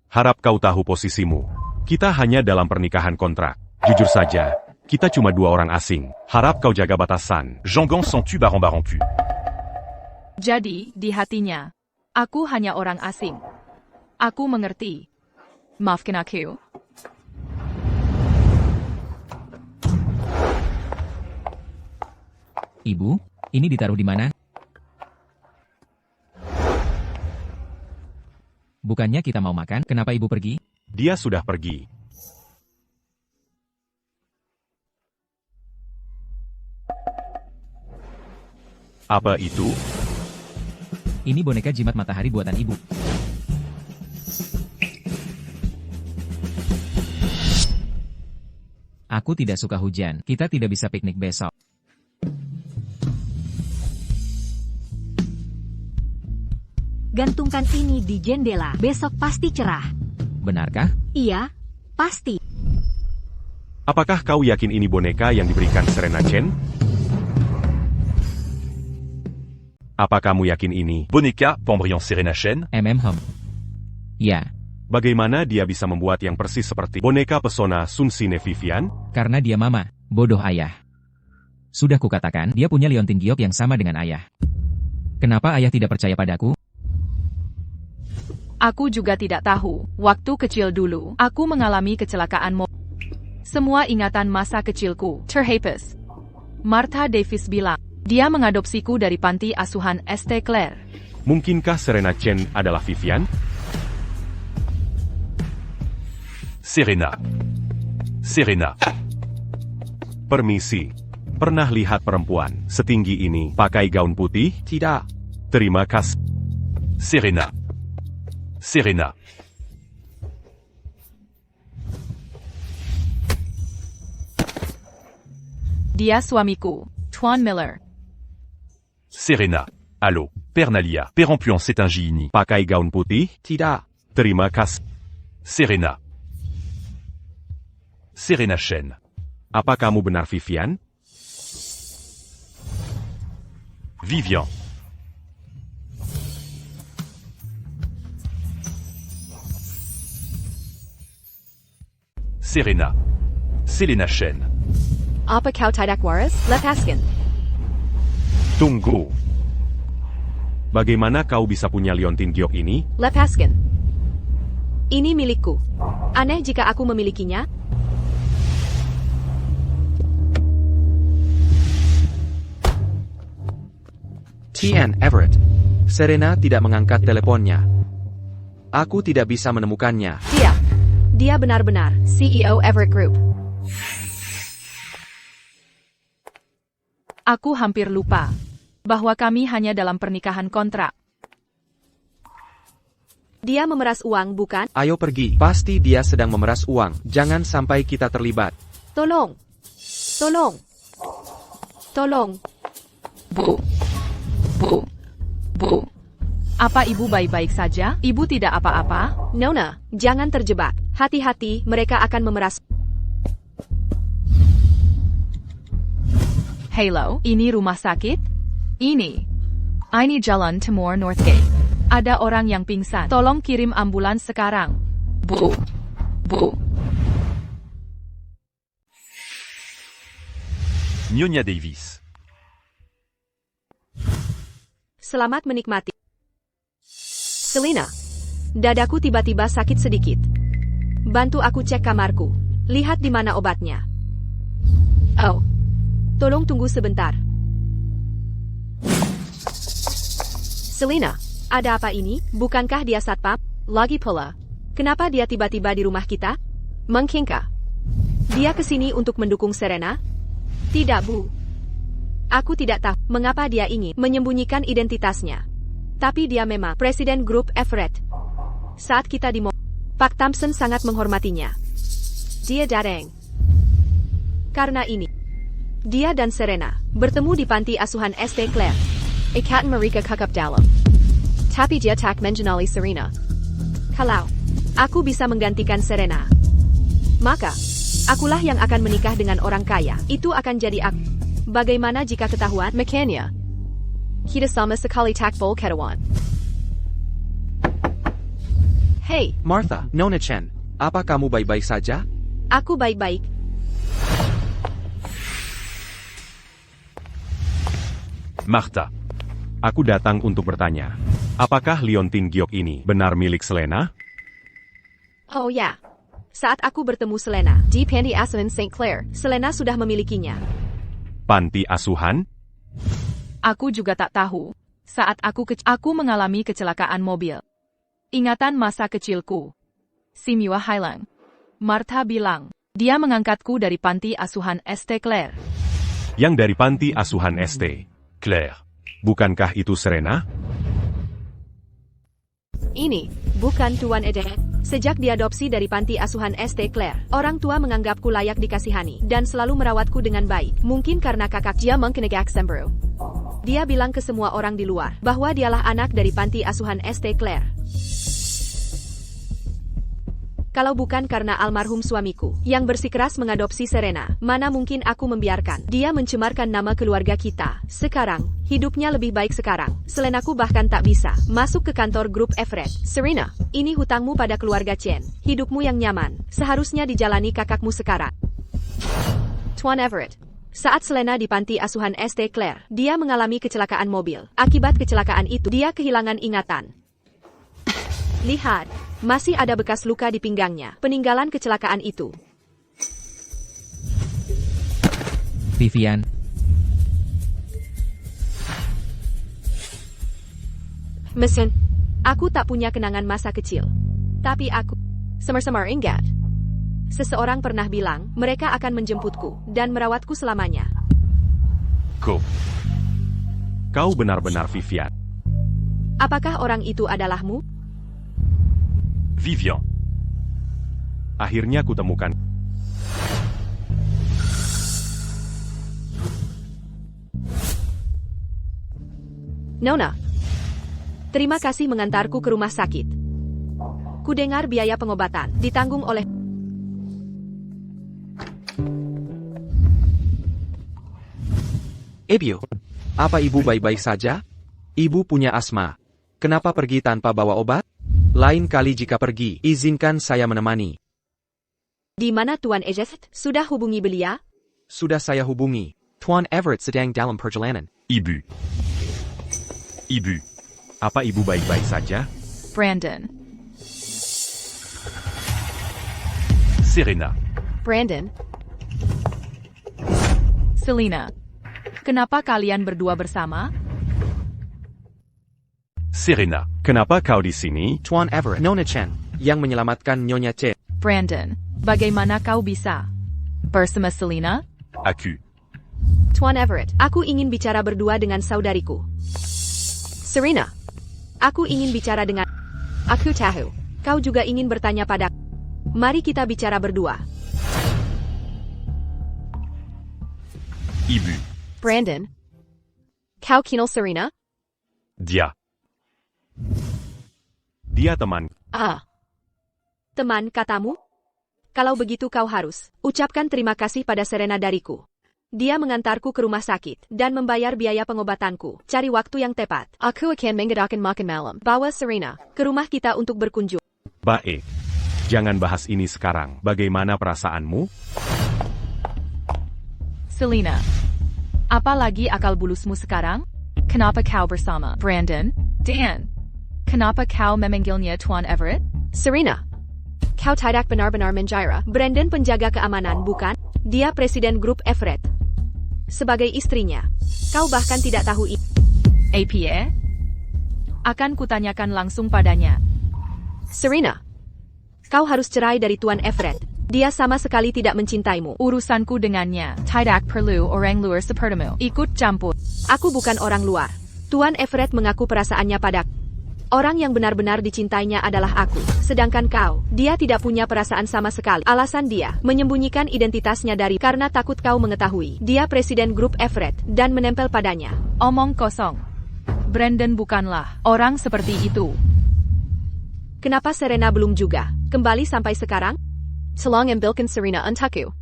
Harap kau tahu posisimu. Kita hanya dalam pernikahan kontrak. Jujur saja, kita cuma 2 orang asing. Harap kau jaga batasan. Jean-Gans sans tu baron-baron pu. Jadi, di hatinya, aku hanya orang asing. Aku mengerti. Maafkan aku. Ibu, ini ditaruh di mana? Bukannya kita mau makan, kenapa ibu pergi? Dia sudah pergi. Apa itu? Ini boneka jimat matahari buatan ibu. Aku tidak suka hujan. Kita tidak bisa piknik besok. Gantungkan ini di jendela. Besok pasti cerah. Benarkah? Iya, pasti. Apakah kau yakin ini boneka yang diberikan Serena Chen? Apa kamu yakin ini? Boneka, Pembrion Serena Chen. MMHM. Ya, Bagaimana dia bisa membuat yang persis seperti boneka pesona Sun Sine Vivian? karena dia mama, bodoh ayah. Sudah kukatakan, dia punya liontin giok yang sama dengan ayah. Kenapa ayah tidak percaya padaku? Aku juga tidak tahu. Waktu kecil dulu, aku mengalami kecelakaan mobil. Semua ingatan masa kecilku terhapus. Martha Davis bilang, dia mengadopsiku dari panti asuhan St. Clair. Mungkinkah Serena Chen adalah Vivian? Serena. Serena. Permisi. Pernah lihat perempuan setinggi ini pakai gaun putih? Tidak. Terima kasih. Serena. Serena. Dia suamiku, Tuan Miller. Serena. Allô. Père Nalia. Père Ampuan, c'est un Gini. Pakai gaun putih? Tidak. Terima kasih. Serena. Serena Chen. Apa kamu benar Vivian? Vivian. Serena. Selena Chen. Apa kau tidak waras? Lepaskan. Tunggu. Bagaimana kau bisa punya liontin giok ini? Lepaskan. Ini milikku. Aneh jika aku memilikinya. Tian Everett. Serena tidak mengangkat teleponnya. Aku tidak bisa menemukannya. Dia benar-benar CEO Everett Group. Aku hampir lupa bahwa kami hanya dalam pernikahan kontrak. Dia memeras uang, bukan? Ayo pergi. Pasti dia sedang memeras uang. Jangan sampai kita terlibat. Tolong. Tolong. Tolong. Bu. Apa ibu baik-baik saja? Ibu tidak apa-apa? Nona, jangan terjebak. Hati-hati, mereka akan memeras. Halo, ini rumah sakit? Ini Jalan Timur Northgate. Ada orang yang pingsan. Tolong kirim ambulans sekarang. Bu. Nyonya Davis. Selamat menikmati. Selena, dadaku tiba-tiba sakit sedikit. Bantu aku cek kamarku. Lihat di mana obatnya. Oh, tolong tunggu sebentar. Selena, ada apa ini? Bukankah dia satpam? Lagi pula, kenapa dia tiba-tiba di rumah kita? Mungkinkah dia kesini untuk mendukung Serena? Tidak, Bu. Aku tidak tahu mengapa dia ingin menyembunyikan identitasnya. Tapi dia memang Presiden Grup Everett. Saat kita di Pak Thompson sangat menghormatinya. Dia datang. Karena ini, dia dan Serena bertemu di panti asuhan St. Clair. Ikatan mereka kekap dalam. Tapi dia tak mengenali Serena. Kalau aku bisa menggantikan Serena, maka akulah yang akan menikah dengan orang kaya. Itu akan jadi aku. Bagaimana jika ketahuan? Makanya, kita sama sekali tak boleh ketahuan. Hey, Martha, Nona Chen. Apa kamu baik-baik saja? aku baik-baik. Martha. Aku datang untuk bertanya. Apakah liontin giok ini benar milik Selena? Oh ya. Saat aku bertemu Selena di panti asuhan St. Clair, Selena sudah memilikinya. Panti asuhan? Aku juga tak tahu. Saat aku mengalami kecelakaan mobil. Ingatan masa kecilku. Simua hilang. Martha bilang, dia mengangkatku dari panti asuhan St. Clair. Yang dari panti asuhan ST. Claire. Bukankah itu Serena? Ini bukan Tuan Eden. Sejak diadopsi dari panti asuhan St. Clair, orang tua menganggapku layak dikasihani dan selalu merawatku dengan baik. Mungkin karena kakak dia mengkenegak sembro. Dia bilang ke semua orang di luar bahwa dialah anak dari panti asuhan St. Clair. Kalau bukan karena almarhum suamiku yang bersikeras mengadopsi Serena, mana mungkin aku membiarkan dia mencemarkan nama keluarga kita. Sekarang, hidupnya lebih baik sekarang. Selenaku bahkan tak bisa masuk ke kantor grup Everett. Serena, ini hutangmu pada keluarga Chen. Hidupmu yang nyaman seharusnya dijalani kakakmu sekarang. Tuan Everett. Saat Selena di panti asuhan St. Clair, dia mengalami kecelakaan mobil. Akibat kecelakaan itu, dia kehilangan ingatan. Lihat, masih ada bekas luka di pinggangnya, peninggalan kecelakaan itu. Vivian, Mesin, aku tak punya kenangan masa kecil. Tapi aku semar-semar ingat. Seseorang pernah bilang, mereka akan menjemputku dan merawatku selamanya. Kau benar-benar Vivian. Apakah orang itu adalahmu? Vivian. Akhirnya kutemukan. Nona, terima kasih mengantarku ke rumah sakit. Kudengar biaya pengobatan ditanggung oleh... Ibu, apa ibu baik-baik saja? Ibu punya asma. Kenapa pergi tanpa bawa obat? Lain kali jika pergi, izinkan saya menemani. Di mana Tuan Everett? Sudah hubungi beliau? Sudah saya hubungi. Tuan Everett sedang dalam perjalanan. Ibu. Ibu. Apa ibu baik-baik saja? Brandon. Serena. Brandon, Selena. Kenapa kalian berdua bersama? Serena. Kenapa kau di sini? Tuan Everett, Nona Chen, yang menyelamatkan Nyonya Chen. Brandon. Bagaimana kau bisa bersama Selena? Aku. Tuan Everett, aku ingin bicara berdua dengan saudariku. Serena, aku ingin bicara dengan... Aku tahu, kau juga ingin bertanya pada... Mari kita bicara berdua. Ibu. Brandon, kau kenal Serena? Dia. Dia teman. Teman katamu? Kalau begitu kau harus ucapkan terima kasih pada Serena dariku. Dia mengantarku ke rumah sakit dan membayar biaya pengobatanku. Cari waktu yang tepat. Aku akan mengadakan makan malam. Bawa Serena ke rumah kita untuk berkunjung. Baik. Jangan bahas ini sekarang. Bagaimana perasaanmu? Selena. Apa lagi akal bulusmu sekarang? Kenapa kau bersama Brandon? Dan. Kenapa kau memanggilnya Tuan Everett? Serena, kau tidak benar-benar menjara. Brandon penjaga keamanan, bukan? Dia presiden grup Everett. Sebagai istrinya, kau bahkan tidak tahu ini. APA? Akan kutanyakan langsung padanya. Serena, kau harus cerai dari Tuan Everett. Dia sama sekali tidak mencintaimu. Urusanku dengannya tidak perlu orang luar sepertimu ikut campur. Aku bukan orang luar. Tuan Everett mengaku perasaannya padaku. Orang yang benar-benar dicintainya adalah aku. Sedangkan kau, dia tidak punya perasaan sama sekali. Alasan dia menyembunyikan identitasnya dari karena takut kau mengetahui. Dia presiden grup Everett dan menempel padanya. Omong kosong. Brandon bukanlah orang seperti itu. Kenapa Serena belum juga kembali sampai sekarang? Tolong ambilkan Serena untukku.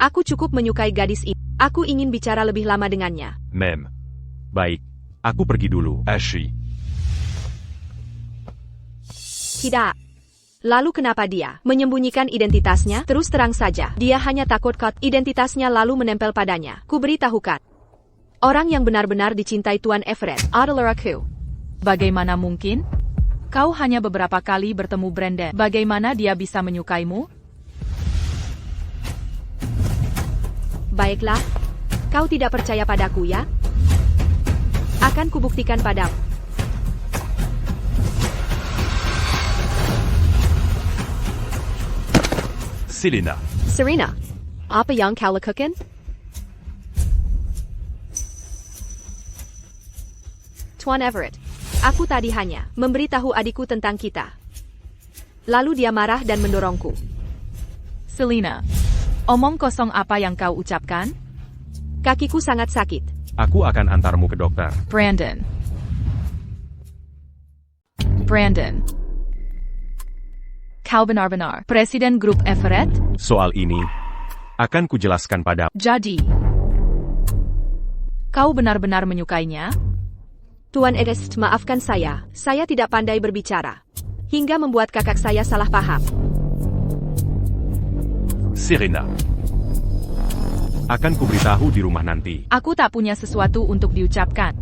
Aku cukup menyukai gadis ini. Aku ingin bicara lebih lama dengannya. Mem. Baik. Aku pergi dulu. Ashley. Tidak. Lalu kenapa dia menyembunyikan identitasnya? Terus terang saja, dia hanya takut identitasnya lalu menempel padanya. Kuberitahukan. Orang yang benar-benar dicintai Tuan Everett adalah aku. Bagaimana mungkin? Kau hanya beberapa kali bertemu Brandon. Bagaimana dia bisa menyukaimu? Baiklah. Kau tidak percaya padaku, ya? Akan kubuktikan padamu. Selena. Serena, apa yang kau lakukan? Tuan Everett, aku tadi hanya memberitahu adikku tentang kita. Lalu dia marah dan mendorongku. Selena, omong kosong apa yang kau ucapkan? Kakiku sangat sakit. Aku akan antarmu ke dokter. Brandon. Brandon. Kau benar-benar presiden grup Everett? Soal ini, akan kujelaskan pada... Jadi, kau benar-benar menyukainya? Tuan Everett, maafkan saya tidak pandai berbicara. Hingga membuat kakak saya salah paham. Serena. Akan kuberitahu di rumah nanti. Aku tak punya sesuatu untuk diucapkan.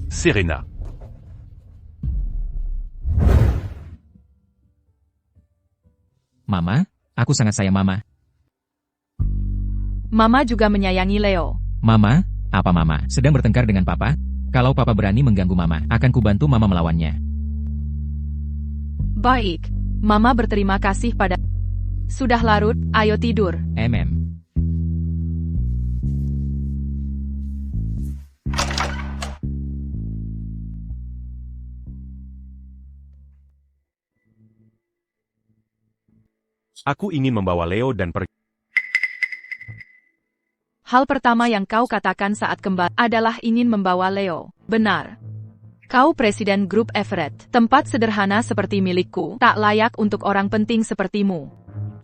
Serena. Mama, aku sangat sayang Mama. Mama juga menyayangi Leo. Mama, apa Mama sedang bertengkar dengan Papa? Kalau Papa berani mengganggu Mama, akan kubantu Mama melawannya. Baik, Mama berterima kasih pada... Sudah larut, ayo tidur. Aku ingin membawa Leo dan pergi. Hal pertama yang kau katakan saat kembali adalah ingin membawa Leo. Benar. Kau presiden grup Everett. Tempat sederhana seperti milikku, tak layak untuk orang penting sepertimu.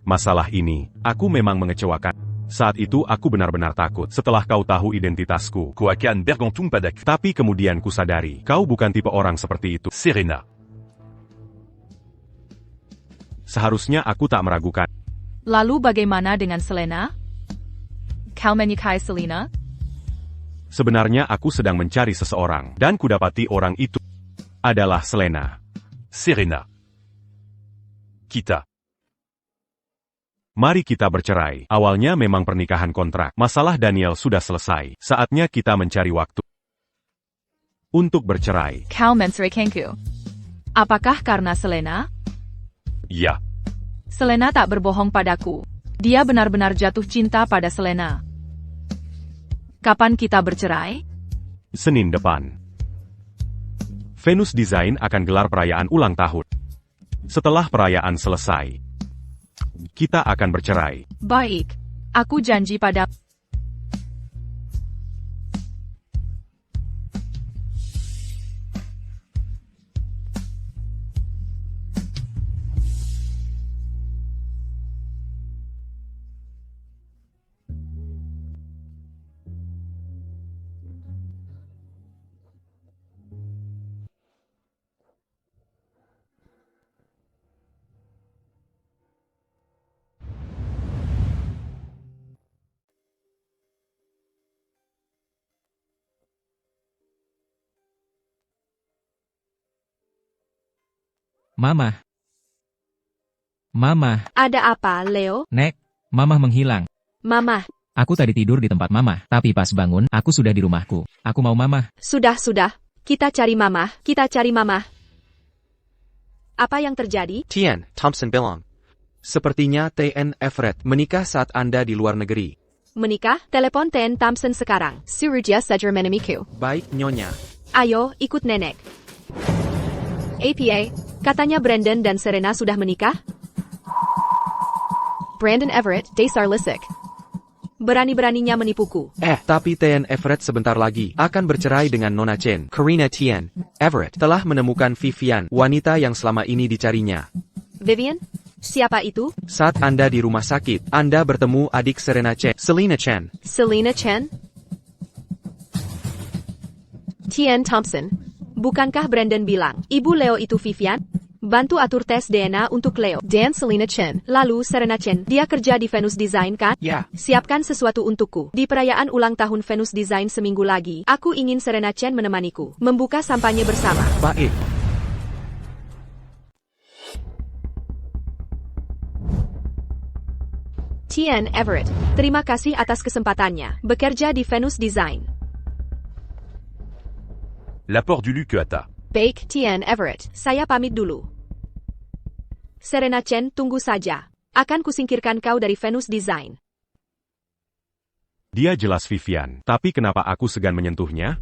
Masalah ini, aku memang mengecewakan. Saat itu aku benar-benar takut setelah kau tahu identitasku. Koakan Bergantung Padaku. Tapi kemudian kusadari, kau bukan tipe orang seperti itu. Serena. Seharusnya aku tak meragukan. Lalu bagaimana dengan Selena? Kau menyukai Selena? Sebenarnya aku sedang mencari seseorang, dan kudapati orang itu adalah Selena. Serena. Kita. Mari kita bercerai. Awalnya memang pernikahan kontrak. Masalah Daniel sudah selesai. Saatnya kita mencari waktu untuk bercerai. Kau menceraikanku. Apakah karena Selena? Ya. Selena tak berbohong padaku. Dia benar-benar jatuh cinta pada Selena. Kapan kita bercerai? Senin depan. Venus Design akan gelar perayaan ulang tahun. Setelah perayaan selesai, kita akan bercerai. Baik. Aku janji pada... Mama. Mama, Ada apa, Leo? Nek, Mama menghilang. Mama, Aku tadi tidur di tempat Mama, tapi pas bangun, aku sudah di rumahku. Aku mau Mama. sudah. Kita cari Mama. Apa yang terjadi? Tian, Thompson bilang. Sepertinya TN Everett menikah saat Anda di luar negeri. Menikah? Telepon Ten Thompson sekarang. Surya saja menemiku. Baik, Nyonya. Ayo, ikut nenek. APA, katanya Brandon dan Serena sudah menikah? Brandon Everett, Dasar Lisik. Berani-beraninya menipuku. Tapi TN Everett sebentar lagi akan bercerai dengan Nona Chen. Karina Tian Everett telah menemukan Vivian, wanita yang selama ini dicarinya. Vivian? Siapa itu? Saat Anda di rumah sakit, Anda bertemu adik Serena Chen, Selena Chen. Selena Chen? Tian Thompson. Bukankah Brandon bilang, ibu Leo itu Vivian? Bantu atur tes DNA untuk Leo dan Selena Chen. Lalu Serena Chen, dia kerja di Venus Design kan? Ya. Siapkan sesuatu untukku. Di perayaan ulang tahun Venus Design seminggu lagi, aku ingin Serena Chen menemaniku. Membuka sampahnya bersama. Baik. Tian Everett, terima kasih atas kesempatannya. Bekerja di Venus Design. L'apport du Luc Ata. Baik, Tian Everett, saya pamit dulu. Serena Chen, tunggu saja. Akan kusingkirkan kau dari Venus Design. Dia jelas Vivian, tapi kenapa aku segan menyentuhnya?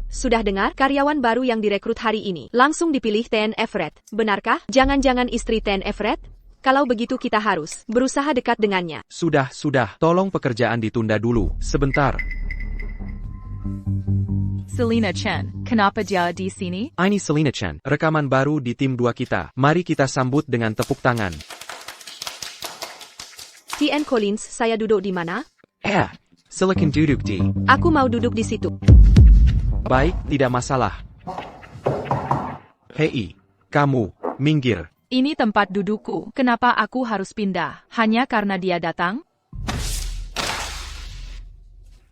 Sudah dengar, karyawan baru yang direkrut hari ini. Langsung dipilih Ten Everett. Benarkah? Jangan-jangan istri Ten Everett? Kalau begitu kita harus berusaha dekat dengannya. Sudah. Tolong pekerjaan ditunda dulu, sebentar. Selena Chen, kenapa dia di sini? Ini Selena Chen, rekaman baru di tim 2 kita. Mari kita sambut dengan tepuk tangan. T.N. Collins, saya duduk di mana? Silakan duduk di. Aku mau duduk di situ. Baik, tidak masalah. Hei, kamu, minggir. Ini tempat dudukku. Kenapa aku harus pindah? Hanya karena dia datang?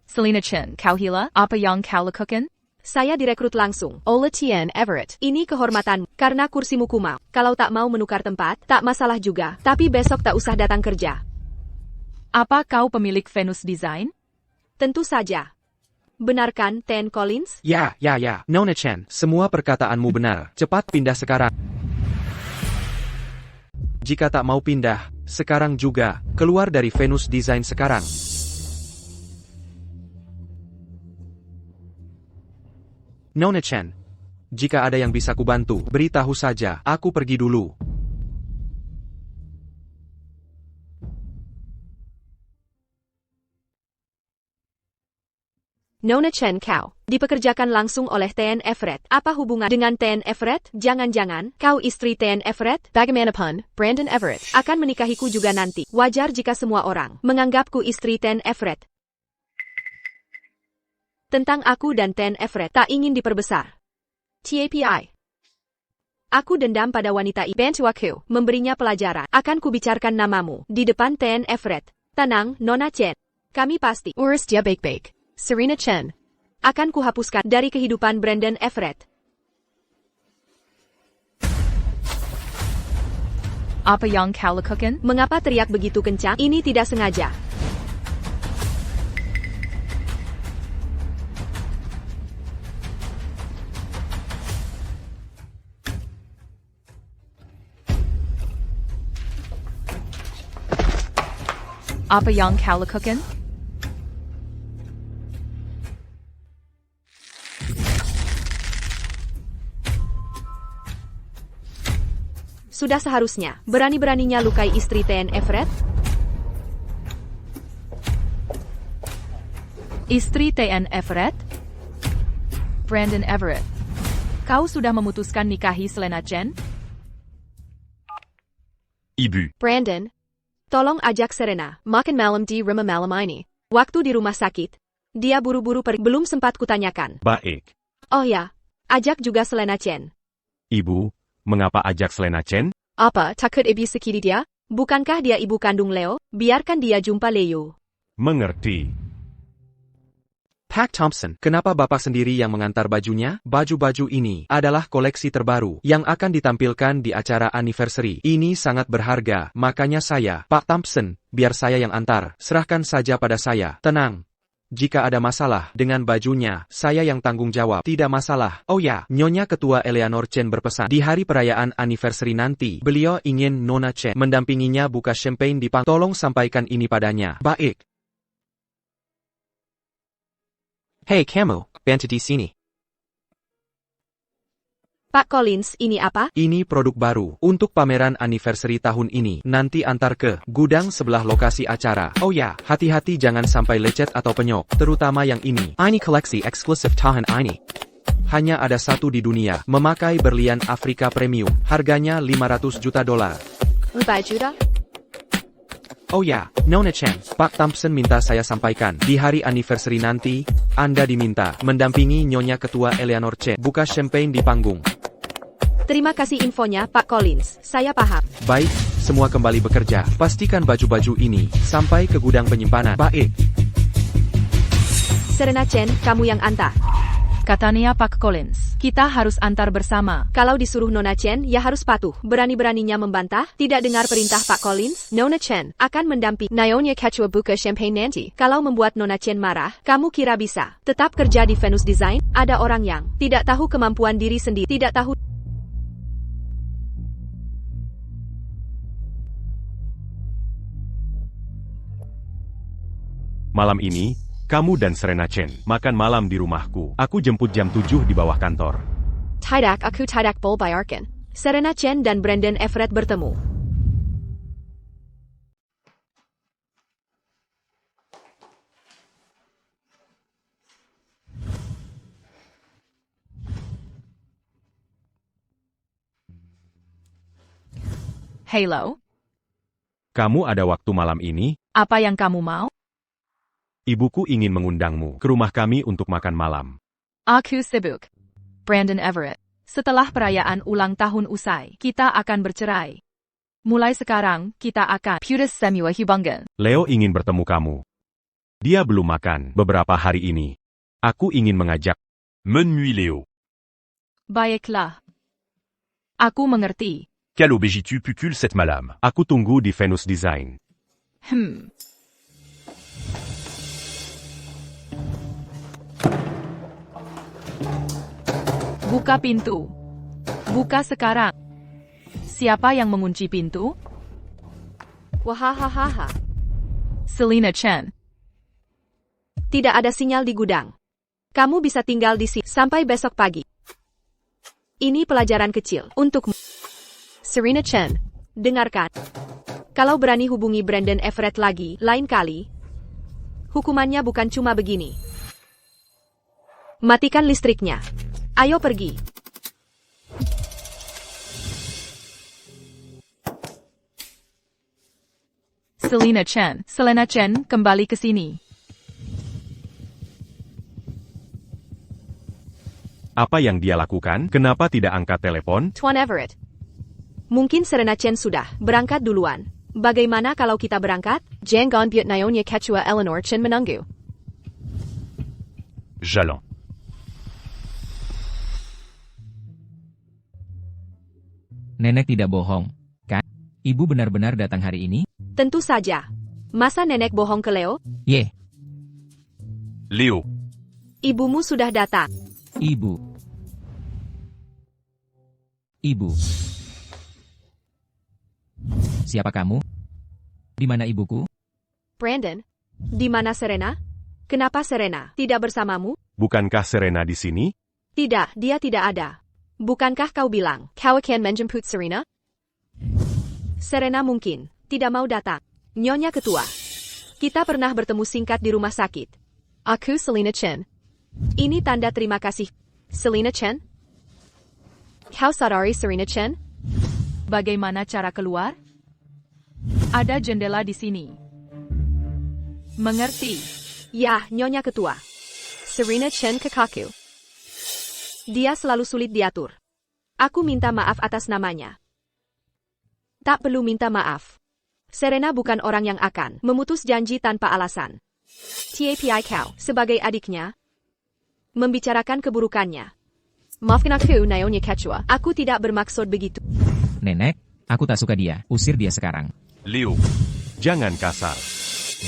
Selena Chen, kau hila? Apa yang kau lakukan? Saya direkrut langsung oleh Tian Everett. Ini kehormatanmu, karena kursimu kumal. Kalau tak mau menukar tempat, tak masalah juga. Tapi besok tak usah datang kerja. Apa kau pemilik Venus Design? Tentu saja. Benarkan, Ten Collins? Ya. Nona Chen, semua perkataanmu benar. Cepat pindah sekarang. Jika tak mau pindah, sekarang juga, keluar dari Venus Design sekarang. Nona Chen, jika ada yang bisa kubantu, beritahu saja, aku pergi dulu. Nona Chen kau dipekerjakan langsung oleh TN Everett. Apa hubungan dengan TN Everett? Jangan-jangan kau istri TN Everett? Bagaimanapun, Brandon Everett akan menikahiku juga nanti. Wajar jika semua orang menganggapku istri TN Everett. Tentang aku dan TN Everett tak ingin diperbesar. TAPI. Aku dendam pada wanita ini. Bantu aku memberinya pelajaran. Akan kubicarakan namamu di depan TN Everett. Tenang, Nona Chen. Kami pasti urus dia baik-baik. Serena Chen. Akan kuhapuskan dari kehidupan Brandon Everett. Apa yang kau lakukan? Mengapa teriak begitu kencang? Ini tidak sengaja. Apa yang kau lakukan? Sudah seharusnya berani-beraninya lukai istri TN Everett. Istri TN Everett? Brandon Everett. Kau sudah memutuskan nikahi Selena Chen? Ibu. Brandon, tolong ajak Serena makan malam di rumah malam ini. Waktu di rumah sakit, dia buru-buru pergi. Belum sempat kutanyakan. Baik. Oh ya, ajak juga Selena Chen. Ibu, mengapa ajak Selena Chen? Apa, takut ibu sakiti dia? Bukankah dia ibu kandung Leo? Biarkan dia jumpa Leo. Mengerti. Pak Thompson, kenapa Bapak sendiri yang mengantar bajunya? Baju-baju ini adalah koleksi terbaru yang akan ditampilkan di acara anniversary. Ini sangat berharga, makanya saya, Pak Thompson, biar saya yang antar. Serahkan saja pada saya. Tenang. Jika ada masalah dengan bajunya, saya yang tanggung jawab. Tidak masalah. Oh ya, Nyonya Ketua Eleanor Chen berpesan. Di hari perayaan anniversary nanti, beliau ingin Nona Chen mendampinginya buka champagne di pang. Tolong sampaikan ini padanya. Baik. Hey kamu, bantu di sini. Pak Collins, ini apa? Ini produk baru untuk pameran anniversary tahun ini. Nanti antar ke gudang sebelah lokasi acara. Oh ya, hati-hati jangan sampai lecet atau penyok, terutama yang ini. Ini koleksi eksklusif tahun ini. Hanya ada satu di dunia, memakai berlian Afrika premium. Harganya $500 juta. 5 juta? Oh ya, Nona Chen, Pak Thompson minta saya sampaikan, di hari anniversary nanti, Anda diminta mendampingi Nyonya Ketua Eleanor Chen buka champagne di panggung. Terima kasih infonya, Pak Collins. Saya paham. Baik, semua kembali bekerja. Pastikan baju-baju ini sampai ke gudang penyimpanan. Baik. Serena Chen, kamu yang antar. Katanya Pak Collins, kita harus antar bersama. Kalau disuruh Nona Chen, ya harus patuh. Berani-beraninya membantah, tidak dengar perintah Pak Collins. Nona Chen akan mendampingi Nyonya Ketua buka champagne nanti. Kalau membuat Nona Chen marah, kamu kira bisa tetap kerja di Venus Design? Ada orang yang tidak tahu kemampuan diri sendiri, tidak tahu. Malam ini, kamu dan Serena Chen makan malam di rumahku. Aku jemput jam 7 di bawah kantor. Tidak, aku tidak boleh bayarkan. Serena Chen dan Brandon Everett bertemu. Halo, Kamu ada waktu malam ini? apa yang kamu mau? Ibuku ingin mengundangmu ke rumah kami untuk makan malam. Aku sibuk. Brandon Everett. Setelah perayaan ulang tahun usai, kita akan bercerai. Mulai sekarang, kita akan putus semua hubungan. Leo ingin bertemu kamu. Dia belum makan beberapa hari ini. Aku ingin mengajak. Menui Léo. Baiklah. Aku mengerti. Quelle obégitu pucule cette malame. Aku tunggu di Venus Design. Buka pintu. Buka sekarang. Siapa yang mengunci pintu? Wahahaha. Selena Chen. Tidak ada sinyal di gudang. Kamu bisa tinggal di sini sampai besok pagi. Ini pelajaran kecil untukmu. Serena Chen, dengarkan. Kalau berani hubungi Brandon Everett lagi, lain kali, hukumannya bukan cuma begini. Matikan listriknya. Ayo pergi. Selena Chen, kembali ke sini. Apa yang dia lakukan? Kenapa tidak angkat telepon? Tuan Everett. Mungkin Serena Chen sudah berangkat duluan. Bagaimana kalau kita berangkat? Jangan biut Nyonya Ketua Eleanor Chen menunggu. J'allons. Nenek tidak bohong, kan? Ibu benar-benar datang hari ini? Tentu saja. Masa nenek bohong ke Leo? Ye, Léo. Ibumu sudah datang. ibu. Ibu. Siapa kamu? Di mana ibuku? Brandon, di mana Serena? Kenapa Serena tidak bersamamu? Bukankah Serena di sini? Tidak, dia tidak ada. Bukankah kau bilang, kau akan menjemput Serena? Serena mungkin tidak mau datang. Nyonya Ketua, kita pernah bertemu singkat di rumah sakit. Aku Selena Chen. Ini tanda terima kasih. Selena Chen? Kau sadari Serena Chen? Bagaimana cara keluar? Ada jendela di sini. Mengerti? Ya, Nyonya Ketua. Serena Chen ke kaku. Dia selalu sulit diatur. Aku minta maaf atas namanya. Tak perlu minta maaf. Serena bukan orang yang akan memutus janji tanpa alasan. TAPI kau, sebagai adiknya, membicarakan keburukannya. Maafkan aku, Nyonya Ketua. Aku tidak bermaksud begitu. Nenek, aku tak suka dia. Usir dia sekarang. Léo. Jangan kasar.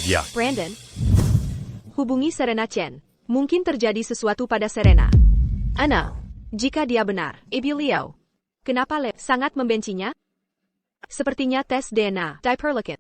Dia. Brandon, hubungi Serena Chen. Mungkin terjadi sesuatu pada Serena. Ana, jika dia benar, Ibu Leo. Kenapa Leo sangat membencinya? Sepertinya tes DNA, diperlukan.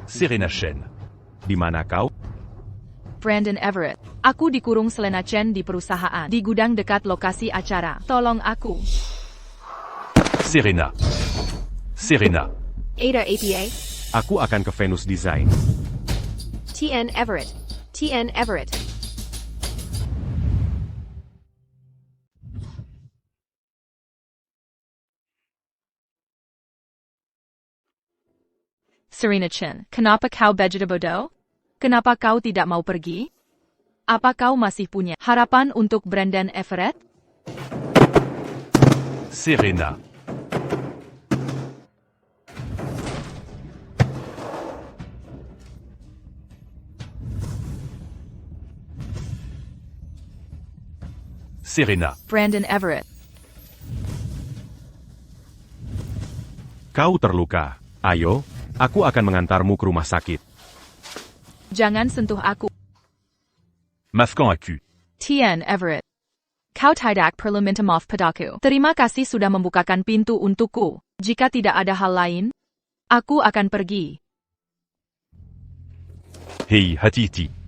Serena Chen. Di mana kau? Brandon Everett. Aku dikurung Selena Chen di perusahaan. Di gudang dekat lokasi acara. Tolong aku. Serena. Serena. Ada APA, Aku akan ke Venus Design. TN Everett. TN Everett. Serena Chen, kenapa kau begitu bodoh? Kenapa kau tidak mau pergi? Apa kau masih punya harapan untuk Brandon Everett? Serena. Serena. Brandon Everett. Kau terluka. Ayo, aku akan mengantarmu ke rumah sakit. Jangan sentuh aku. Masquant à cul. TN Everett. Kau tidak perlu minta maaf padaku. Terima kasih sudah membukakan pintu untukku. Jika tidak ada hal lain, aku akan pergi. Hei, hati-hati.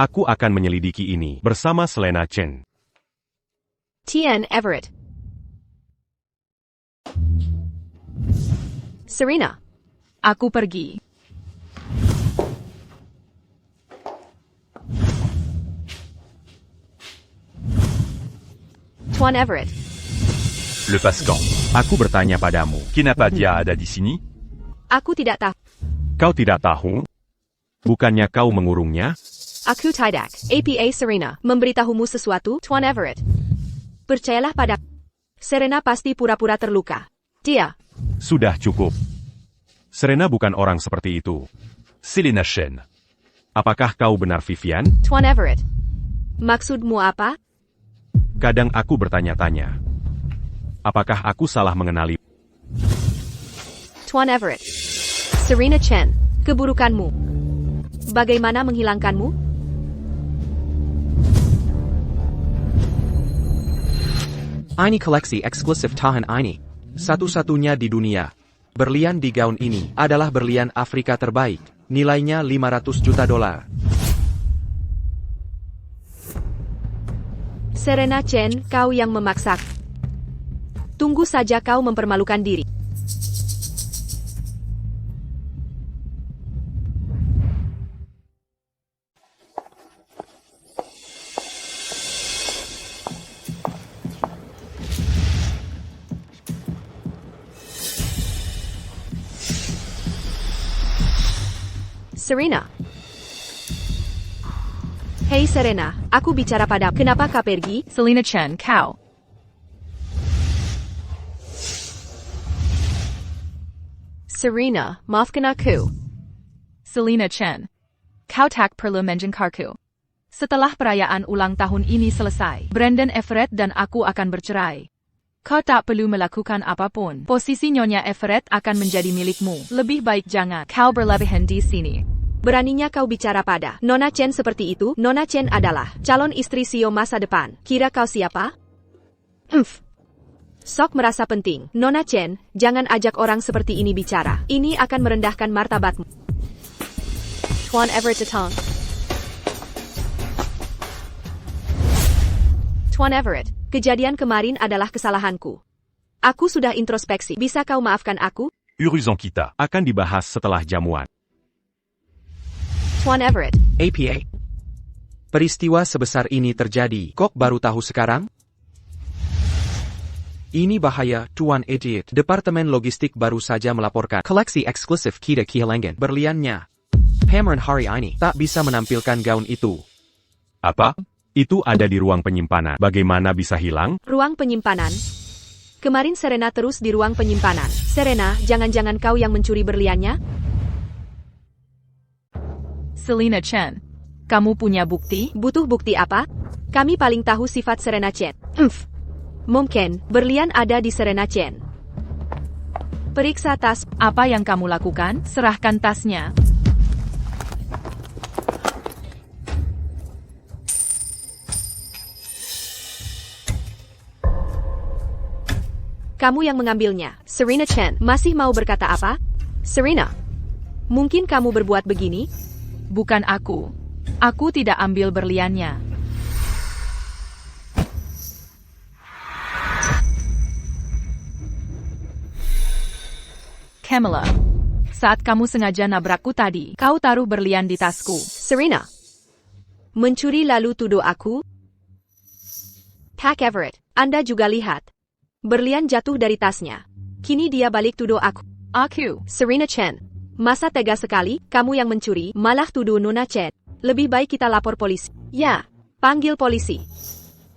Aku akan menyelidiki ini bersama Selena Chen. TN Everett. Serena. Aku pergi. Tuan Everett. Lepascan. Aku bertanya padamu. Kenapa dia ada di sini? Aku tidak tahu. Kau tidak tahu? Bukannya kau mengurungnya? Aku tidak. APA Serena memberitahumu sesuatu, Tuan Everett. Percayalah pada Serena pasti pura-pura terluka. Dia. Sudah cukup. Serena bukan orang seperti itu. Selena Chen. Apakah kau benar, Vivian? Tuan Everett. Maksudmu apa? Kadang aku bertanya-tanya. Apakah aku salah mengenali? Tuan Everett. Serena Chen. Keburukanmu. Bagaimana menghilangkanmu? Ini koleksi eksklusif Tahan ini. Satu-satunya di dunia. Berlian di gaun ini adalah berlian Afrika terbaik. Nilainya $500 juta. Serena Chen, kau yang memaksa. Tunggu saja kau mempermalukan diri. Serena. Hei Serena, aku bicara pada. Kenapa kau pergi? Selena Chen, kau. Serena, maafkan aku. Selena Chen. Kau tak perlu menjengkelku. Setelah perayaan ulang tahun ini selesai, Brandon Everett dan aku akan bercerai. Kau tak perlu melakukan apapun. Posisi Nyonya Everett akan menjadi milikmu. Lebih baik jangan kau berlebihan di sini. Beraninya kau bicara pada Nona Chen seperti itu? Nona Chen adalah calon istri CEO masa depan. Kira kau siapa? Sok merasa penting. Nona Chen, jangan ajak orang seperti ini bicara. Ini akan merendahkan martabatmu. Tuan Everett datang. Tuan Everett, kejadian kemarin adalah kesalahanku. Aku sudah introspeksi. Bisa kau maafkan aku? Uruzan kita. Akan dibahas setelah jamuan. Tuan Everett. APA. Peristiwa sebesar ini terjadi. Kok baru tahu sekarang? Ini bahaya, Tuan Idiot. Departemen Logistik baru saja melaporkan koleksi eksklusif kita kehilangan berliannya. Pameran hari ini tak bisa menampilkan gaun itu. Apa? Itu ada di ruang penyimpanan. Bagaimana bisa hilang? Ruang penyimpanan. Kemarin Serena terus di ruang penyimpanan. Serena, jangan-jangan kau yang mencuri berliannya? Selena Chen. Kamu punya bukti? Butuh bukti apa? Kami paling tahu sifat Serena Chen. Mungkin, berlian ada di Serena Chen. Periksa tas. Apa yang kamu lakukan? Serahkan tasnya. Kamu yang mengambilnya. Serena Chen, masih mau berkata apa? Serena, mungkin kamu berbuat begini? Bukan aku. Aku tidak ambil berliannya. Camilla. Saat kamu sengaja nabrakku tadi, kau taruh berlian di tasku. Serena, mencuri lalu tuduh aku? Pak Everett, Anda juga lihat. Berlian jatuh dari tasnya. Kini dia balik tuduh aku. Aku. Serena Chen. Masa tega sekali, kamu yang mencuri, malah tuduh Nona Chen. Lebih baik kita lapor polisi. Ya, panggil polisi.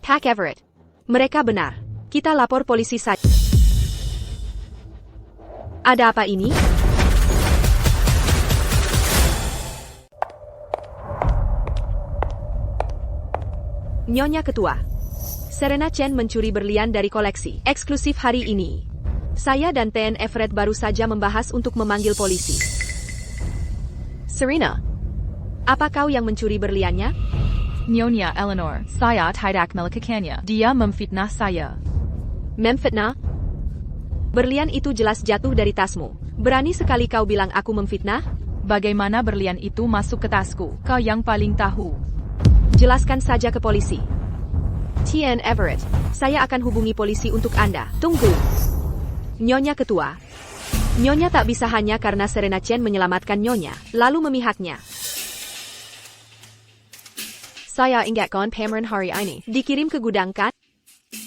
Pak Everett. Mereka benar. Kita lapor polisi saja. Ada apa ini? Nyonya Ketua. Serena Chen mencuri berlian dari koleksi eksklusif hari ini. Saya dan TN Everett baru saja membahas untuk memanggil polisi. Serena, apa kau yang mencuri berliannya? Nyonya Eleanor, saya tidak melakukannya. Dia memfitnah saya. Memfitnah? Berlian itu jelas jatuh dari tasmu. Berani sekali kau bilang aku memfitnah? Bagaimana berlian itu masuk ke tasku? Kau yang paling tahu. Jelaskan saja ke polisi. TN Everett, saya akan hubungi polisi untuk Anda. Tunggu. Nyonya Ketua. Nyonya tak bisa hanya karena Serena Chen menyelamatkan Nyonya, lalu memihaknya. Saya ingatkan pameran hari ini. Dikirim ke gudang kan?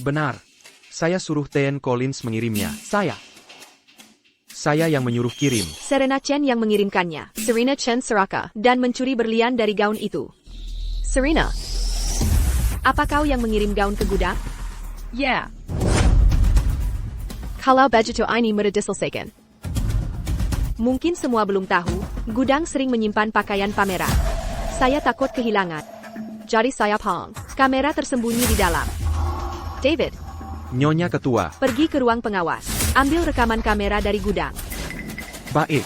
Benar. Saya suruh TN Collins mengirimnya. Saya yang menyuruh kirim. Serena Chen yang mengirimkannya. Serena Chen seraka dan mencuri berlian dari gaun itu. Serena, apa kau yang mengirim gaun ke gudang? Ya. Kalau begitu ini mudah diselesaikan. Mungkin semua belum tahu, gudang sering menyimpan pakaian pameran. Saya takut kehilangan. Jadi saya pang. Kamera tersembunyi di dalam. David, Nyonya Ketua. pergi ke ruang pengawas. Ambil rekaman kamera dari gudang. Baik.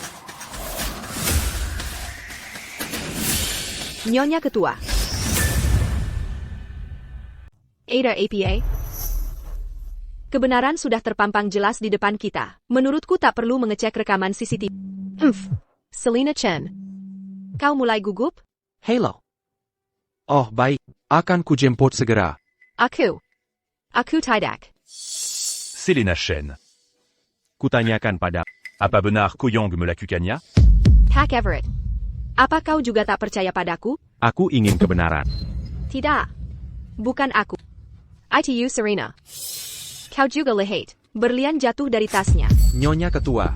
Nyonya Ketua. Ada APA. Kebenaran sudah terpampang jelas di depan kita. Menurutku tak perlu mengecek rekaman CCTV. Selina Chen. Kau mulai gugup? Halo. Oh, baik. Akan kujemput segera. Aku tidak. Selena Chen. Kutanyakan pada Apa benar Koyong me la Kukanya? Hack Everett. Apa kau juga tak percaya padaku? aku ingin kebenaran. Tidak. Bukan aku. ITU Serena. Kau juga lihat. Berlian jatuh dari tasnya. Nyonya Ketua.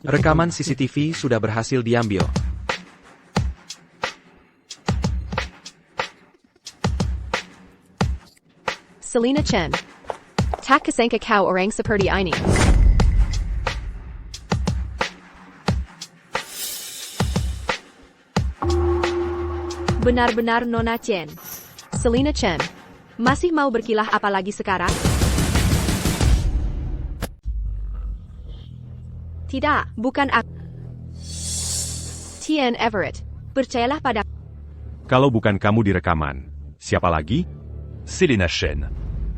Rekaman CCTV sudah berhasil diambil. Selina Chen. Tak kesangka kau orang seperti ini. Benar-benar Nona Chen. Selina Chen. Masih mau berkilah apalagi sekarang? Tidak, bukan aku. Tian Everett. Percayalah pada. Kalau bukan kamu di rekaman, siapa lagi? Selena Chen.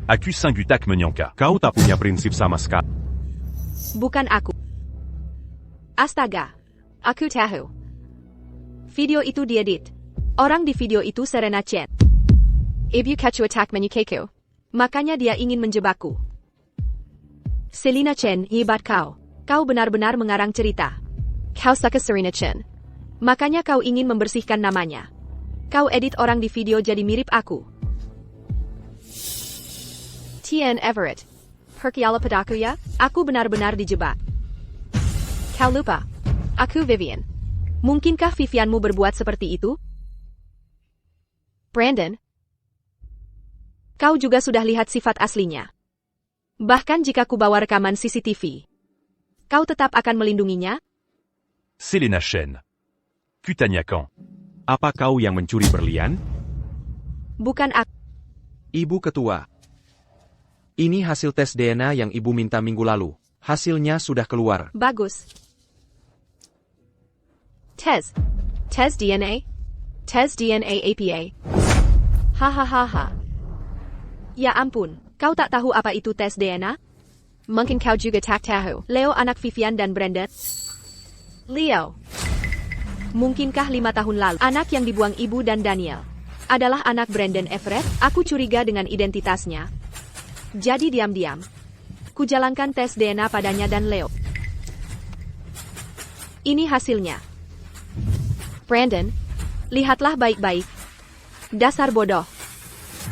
Accuse Singutak Menyanka. Kau tak punya prinsip sama sekali. Bukan aku. Astaga. Aku tahu. Video itu diedit. Orang di video itu Serena Chen. Ibu Kacu attack menyukaku. Makanya dia ingin menjebakku. Selina Chen, hebat kau. Kau benar-benar mengarang cerita. Kau suka Serena Chen. Makanya kau ingin membersihkan namanya. Kau edit orang di video jadi mirip aku. Tian Everett. Percaya padaku ya, aku benar-benar dijebak. Kau lupa. Aku Vivian. Mungkinkah Vivianmu berbuat seperti itu? Brandon. Kau juga sudah lihat sifat aslinya. Bahkan jika ku bawa rekaman CCTV. Kau tetap akan melindunginya? Selena Chen. Kutanyakan. Apa kau yang mencuri berlian? Bukan aku. Ibu Ketua. Ini hasil tes DNA yang Ibu minta minggu lalu. Hasilnya sudah keluar. Bagus. Tes DNA? Tes DNA APA. Hahaha. Ya ampun, kau tak tahu apa itu tes DNA? Mungkin kau juga tak tahu. Leo anak Vivian dan Brandon. Leo. Mungkinkah 5 tahun lalu, anak yang dibuang ibu dan Daniel adalah anak Brandon Everett? Aku curiga dengan identitasnya. Jadi diam-diam. Kujalankan tes DNA padanya dan Leo. Ini hasilnya. Brandon, lihatlah baik-baik. Dasar bodoh.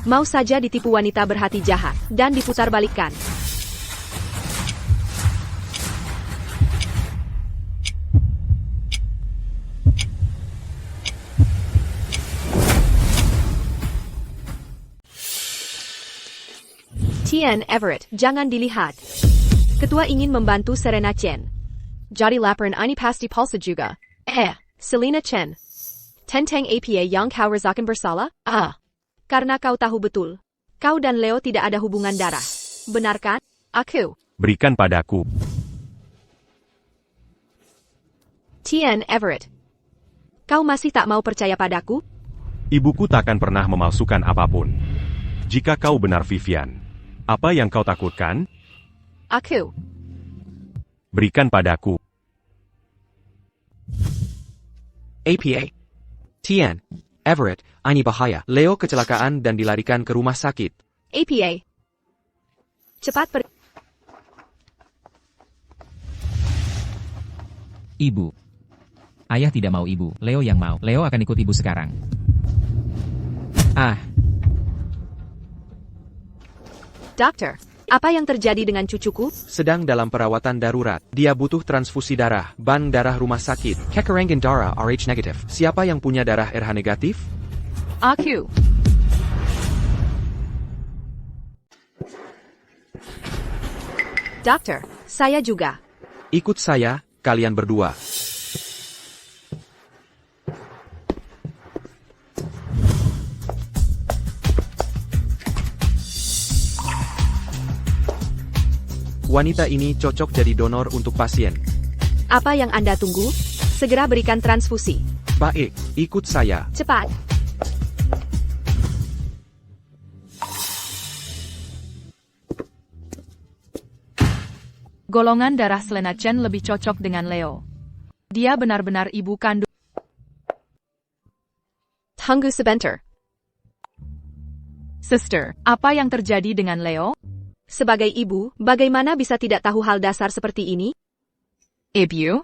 Mau saja ditipu wanita berhati jahat, dan diputar balikkan. Tian Everett, jangan dilihat. Ketua ingin membantu Serena Chen. Jadi laporan ini pasti palsu juga. Selena Chen. Tentang APA yang kau rasakan bersalah? Karena kau tahu betul. Kau dan Leo tidak ada hubungan darah. Benar kan? Aku. Berikan padaku. Tian Everett. Kau masih tak mau percaya padaku? Ibuku takkan pernah memalsukan apapun. Jika kau benar Vivian, apa yang kau takutkan? Aku. Berikan padaku. APA. Tian. Everett, ini bahaya. Leo kecelakaan dan dilarikan ke rumah sakit. APA. Cepat Ibu. Ayah tidak mau ibu, Leo yang mau. Leo akan ikut ibu sekarang. Dokter, apa yang terjadi dengan cucuku? Sedang dalam perawatan darurat. Dia butuh transfusi darah. Bank darah rumah sakit. Kekerangin darah RH negatif. Siapa yang punya darah RH negatif? Aku. Dokter, saya juga. Ikut saya, kalian berdua. Wanita ini cocok jadi donor untuk pasien. Apa yang Anda tunggu? Segera berikan transfusi. Baik, ikut saya. Cepat. Golongan darah Selena Chen lebih cocok dengan Leo. Dia benar-benar ibu kandung. Tunggu sebentar. Sister, apa yang terjadi dengan Leo? Sebagai ibu, bagaimana bisa tidak tahu hal dasar seperti ini? Ibu?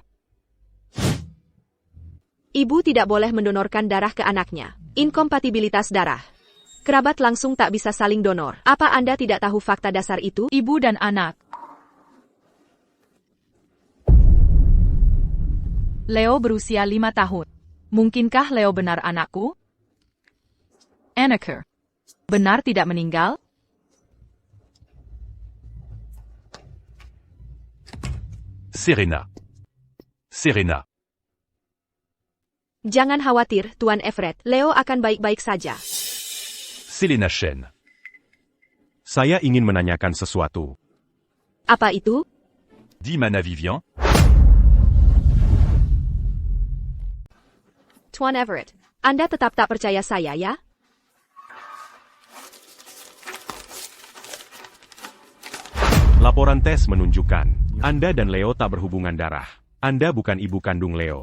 Ibu tidak boleh mendonorkan darah ke anaknya. Inkompatibilitas darah. Kerabat langsung tak bisa saling donor. Apa Anda tidak tahu fakta dasar itu? Ibu dan anak. Leo berusia 5 tahun. Mungkinkah Leo benar anakku? Anake. Benar tidak meninggal? Serena. Serena. Jangan khawatir, Tuan Everett. Leo akan baik-baik saja. Selena Chen. Saya ingin menanyakan sesuatu. Apa itu? Di mana Vivian? Tuan Everett, Anda tetap tak percaya saya, ya? Laporan tes menunjukkan, Anda dan Leo tak berhubungan darah. Anda bukan ibu kandung Leo.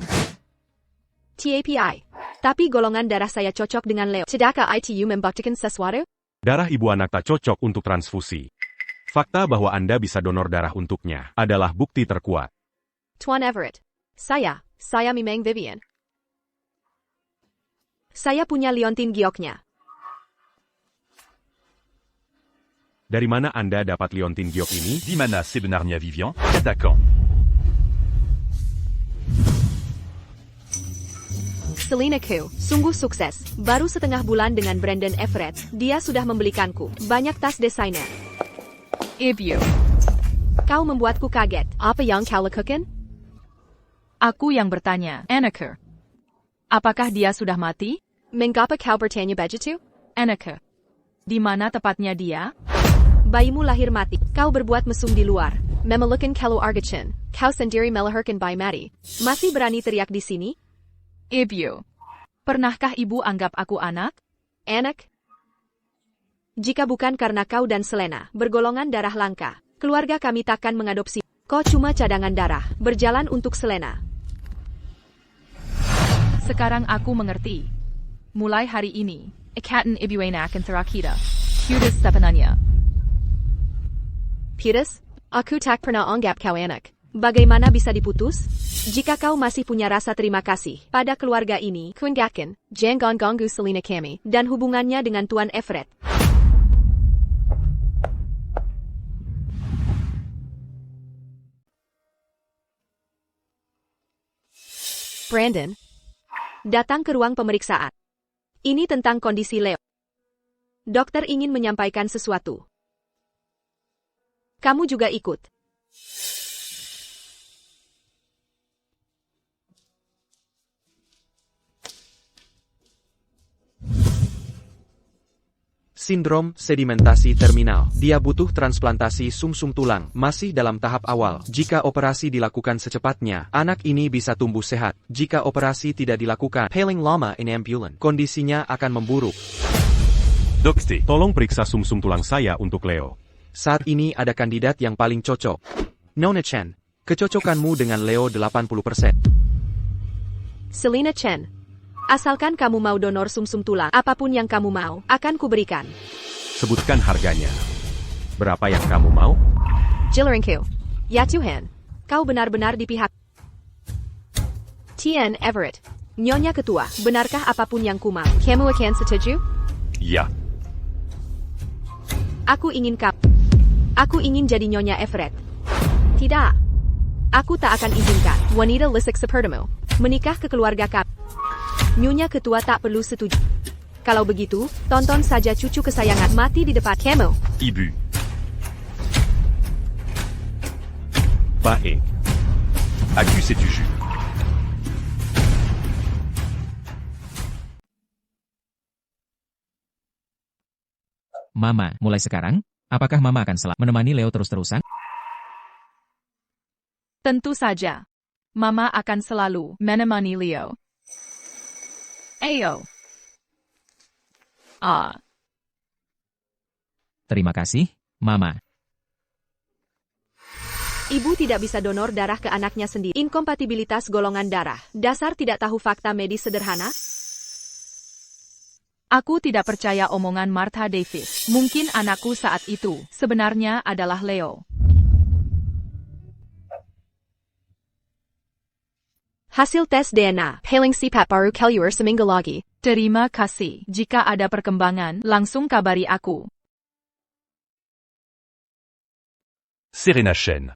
TAPI. Tapi golongan darah saya cocok dengan Leo. Tidakkah itu membuktikan sesuatu? Darah ibu anak tak cocok untuk transfusi. Fakta bahwa Anda bisa donor darah untuknya adalah bukti terkuat. Tuan Everett, saya memang Vivian. Saya punya liontin gioknya. Dari mana Anda dapat liontin giok ini? Di mana sebenarnya Vivian? Attaquant. Selena Q, sungguh sukses. Baru setengah bulan dengan Brandon Everett, dia sudah membelikanku banyak tas desainer. Ibu. Kau membuatku kaget. Apa yang kau lakukan? Aku yang bertanya. Anake. Apakah dia sudah mati? Mengapa kau bertanya begitu? Anake. Di mana tepatnya dia? Bayimu lahir mati. Kau berbuat mesum di luar. Memelukan kalau Argachin. Kau sendiri melahirkan bayi mati. Masih berani teriak di sini? Ibu. Pernahkah ibu anggap aku anak? Anak? Jika bukan karena kau dan Selena bergolongan darah langka, keluarga kami takkan mengadopsi. Kau cuma cadangan darah, berjalan untuk Selena. Sekarang aku mengerti. Mulai hari ini, ikatan ibu anak akan terakhir. Putus sepenuhnya. Putus? Aku tak pernah anggap kau anak. Bagaimana bisa diputus? Jika kau masih punya rasa terima kasih pada keluarga ini, kuinggakan, jangan ganggu Selena kami, dan hubungannya dengan Tuan Everett. Brandon, datang ke ruang pemeriksaan. Ini tentang kondisi Leo. Dokter ingin menyampaikan sesuatu. Kamu juga ikut. Sindrom sedimentasi terminal. Dia butuh transplantasi sumsum tulang, masih dalam tahap awal. Jika operasi dilakukan secepatnya, anak ini bisa tumbuh sehat. Jika operasi tidak dilakukan, paling lama in ambulan, kondisinya akan memburuk. Dokter. Tolong periksa sumsum tulang saya untuk Leo. Saat ini ada kandidat yang paling cocok. Nona Chen, kecocokanmu dengan Leo 80%. Selena Chen. Asalkan kamu mau donor sumsum tulang, apapun yang kamu mau, akan kuberikan. Sebutkan harganya. Berapa yang kamu mau? Jilringku. Ya Tuhan. Kau benar-benar di pihak. Tian Everett. Nyonya Ketua, benarkah apapun yang ku mau? Kamu akan setuju? Ya. Aku ingin Aku ingin jadi Nyonya Everett. Tidak. Aku tak akan izinkan wanita lisik sepertimu menikah ke keluarga kami. Nyonya Ketua tak perlu setuju. Kalau begitu, tonton saja cucu kesayangan mati di depan kamu. Ibu. Baik. Aku setuju. Mama, mulai sekarang, apakah Mama akan selalu menemani Leo terus-terusan? Tentu saja. Mama akan selalu menemani Leo. Ayo. Terima kasih, Mama. Ibu tidak bisa donor darah ke anaknya sendiri. Inkompatibilitas golongan darah. Dasar tidak tahu fakta medis sederhana? Aku tidak percaya omongan Martha Davis. Mungkin anakku saat itu sebenarnya adalah Leo. Hasil tes DNA. Paling sipat baru keluar seminggu lagi. Terima kasih. Jika ada perkembangan, langsung kabari aku. Serena Chen.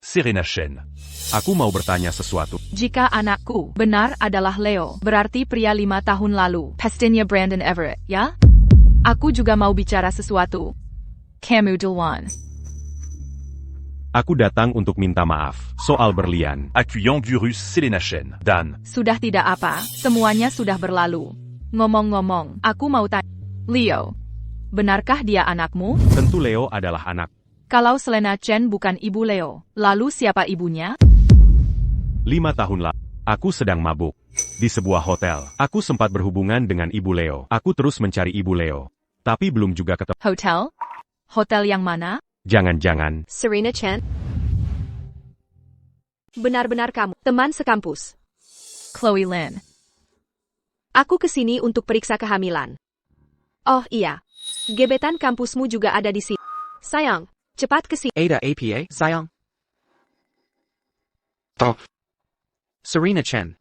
Serena Chen. Aku mau bertanya sesuatu. Jika anakku benar adalah Leo, berarti pria 5 tahun lalu, pastinya Brandon Everett, ya? Aku juga mau bicara sesuatu. Kamu duluan. Aku datang untuk minta maaf soal berlian. Accusant du russe Serena Chen. Dan. Sudah tidak apa, semuanya sudah berlalu. Ngomong-ngomong, aku mau tanya. Leo, benarkah dia anakmu? Tentu Leo adalah anak. Kalau Serena Chen bukan ibu Leo, lalu siapa ibunya? 5 tahun lalu, aku sedang mabuk. Di sebuah hotel, aku sempat berhubungan dengan ibu Leo. Aku terus mencari ibu Leo. Tapi belum juga ketemu. Hotel? Hotel yang mana? Jangan-jangan, Serena Chen? Benar-benar kamu, teman sekampus. Chloe Lynn. Aku kesini untuk periksa kehamilan. Oh iya, gebetan kampusmu juga ada di sini. Sayang, cepat kesini. Ada APA, sayang. Toh. Serena Chen.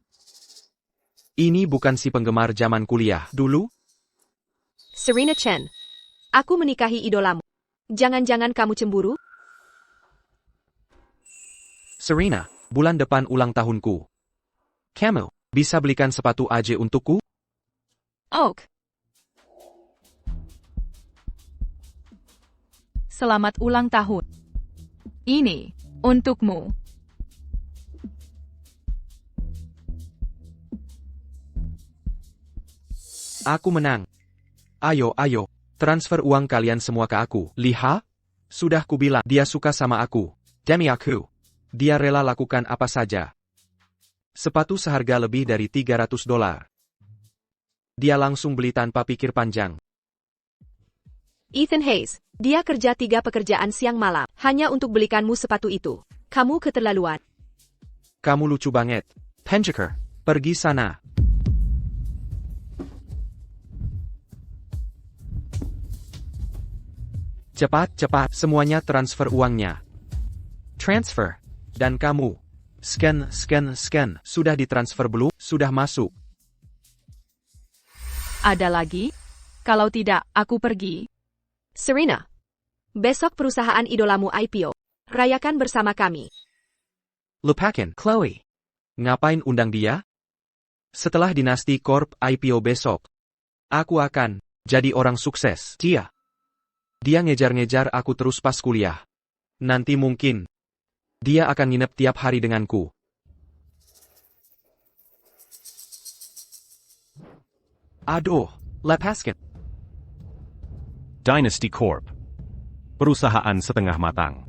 Ini bukan si penggemar zaman kuliah dulu? Serena Chen. Aku menikahi idolamu. Jangan-jangan kamu cemburu? Serena, bulan depan ulang tahunku. Kamu, bisa belikan sepatu AJ untukku? Oak. Selamat ulang tahun. Ini untukmu. Aku menang. Ayo, transfer uang kalian semua ke aku. Liha? Sudah kubilang, dia suka sama aku. Demi aku. Dia rela lakukan apa saja. Sepatu seharga lebih dari $300. Dia langsung beli tanpa pikir panjang. Ethan Hayes, dia kerja 3 pekerjaan siang malam, hanya untuk belikanmu sepatu itu. Kamu keterlaluan. Kamu lucu banget. Penjaker, pergi sana. Cepat, semuanya transfer uangnya. Transfer. Dan kamu. Scan. Sudah ditransfer belum? Sudah masuk. Ada lagi? Kalau tidak, aku pergi. Serena, besok perusahaan idolamu IPO. Rayakan bersama kami. Lupakan, Chloe. Ngapain undang dia? Setelah Dinasti Corp IPO besok, aku akan jadi orang sukses. Dia ngejar-ngejar aku terus pas kuliah. Nanti mungkin dia akan nginep tiap hari denganku. Aduh, lepaskan. Dynasty Corp. Perusahaan setengah matang.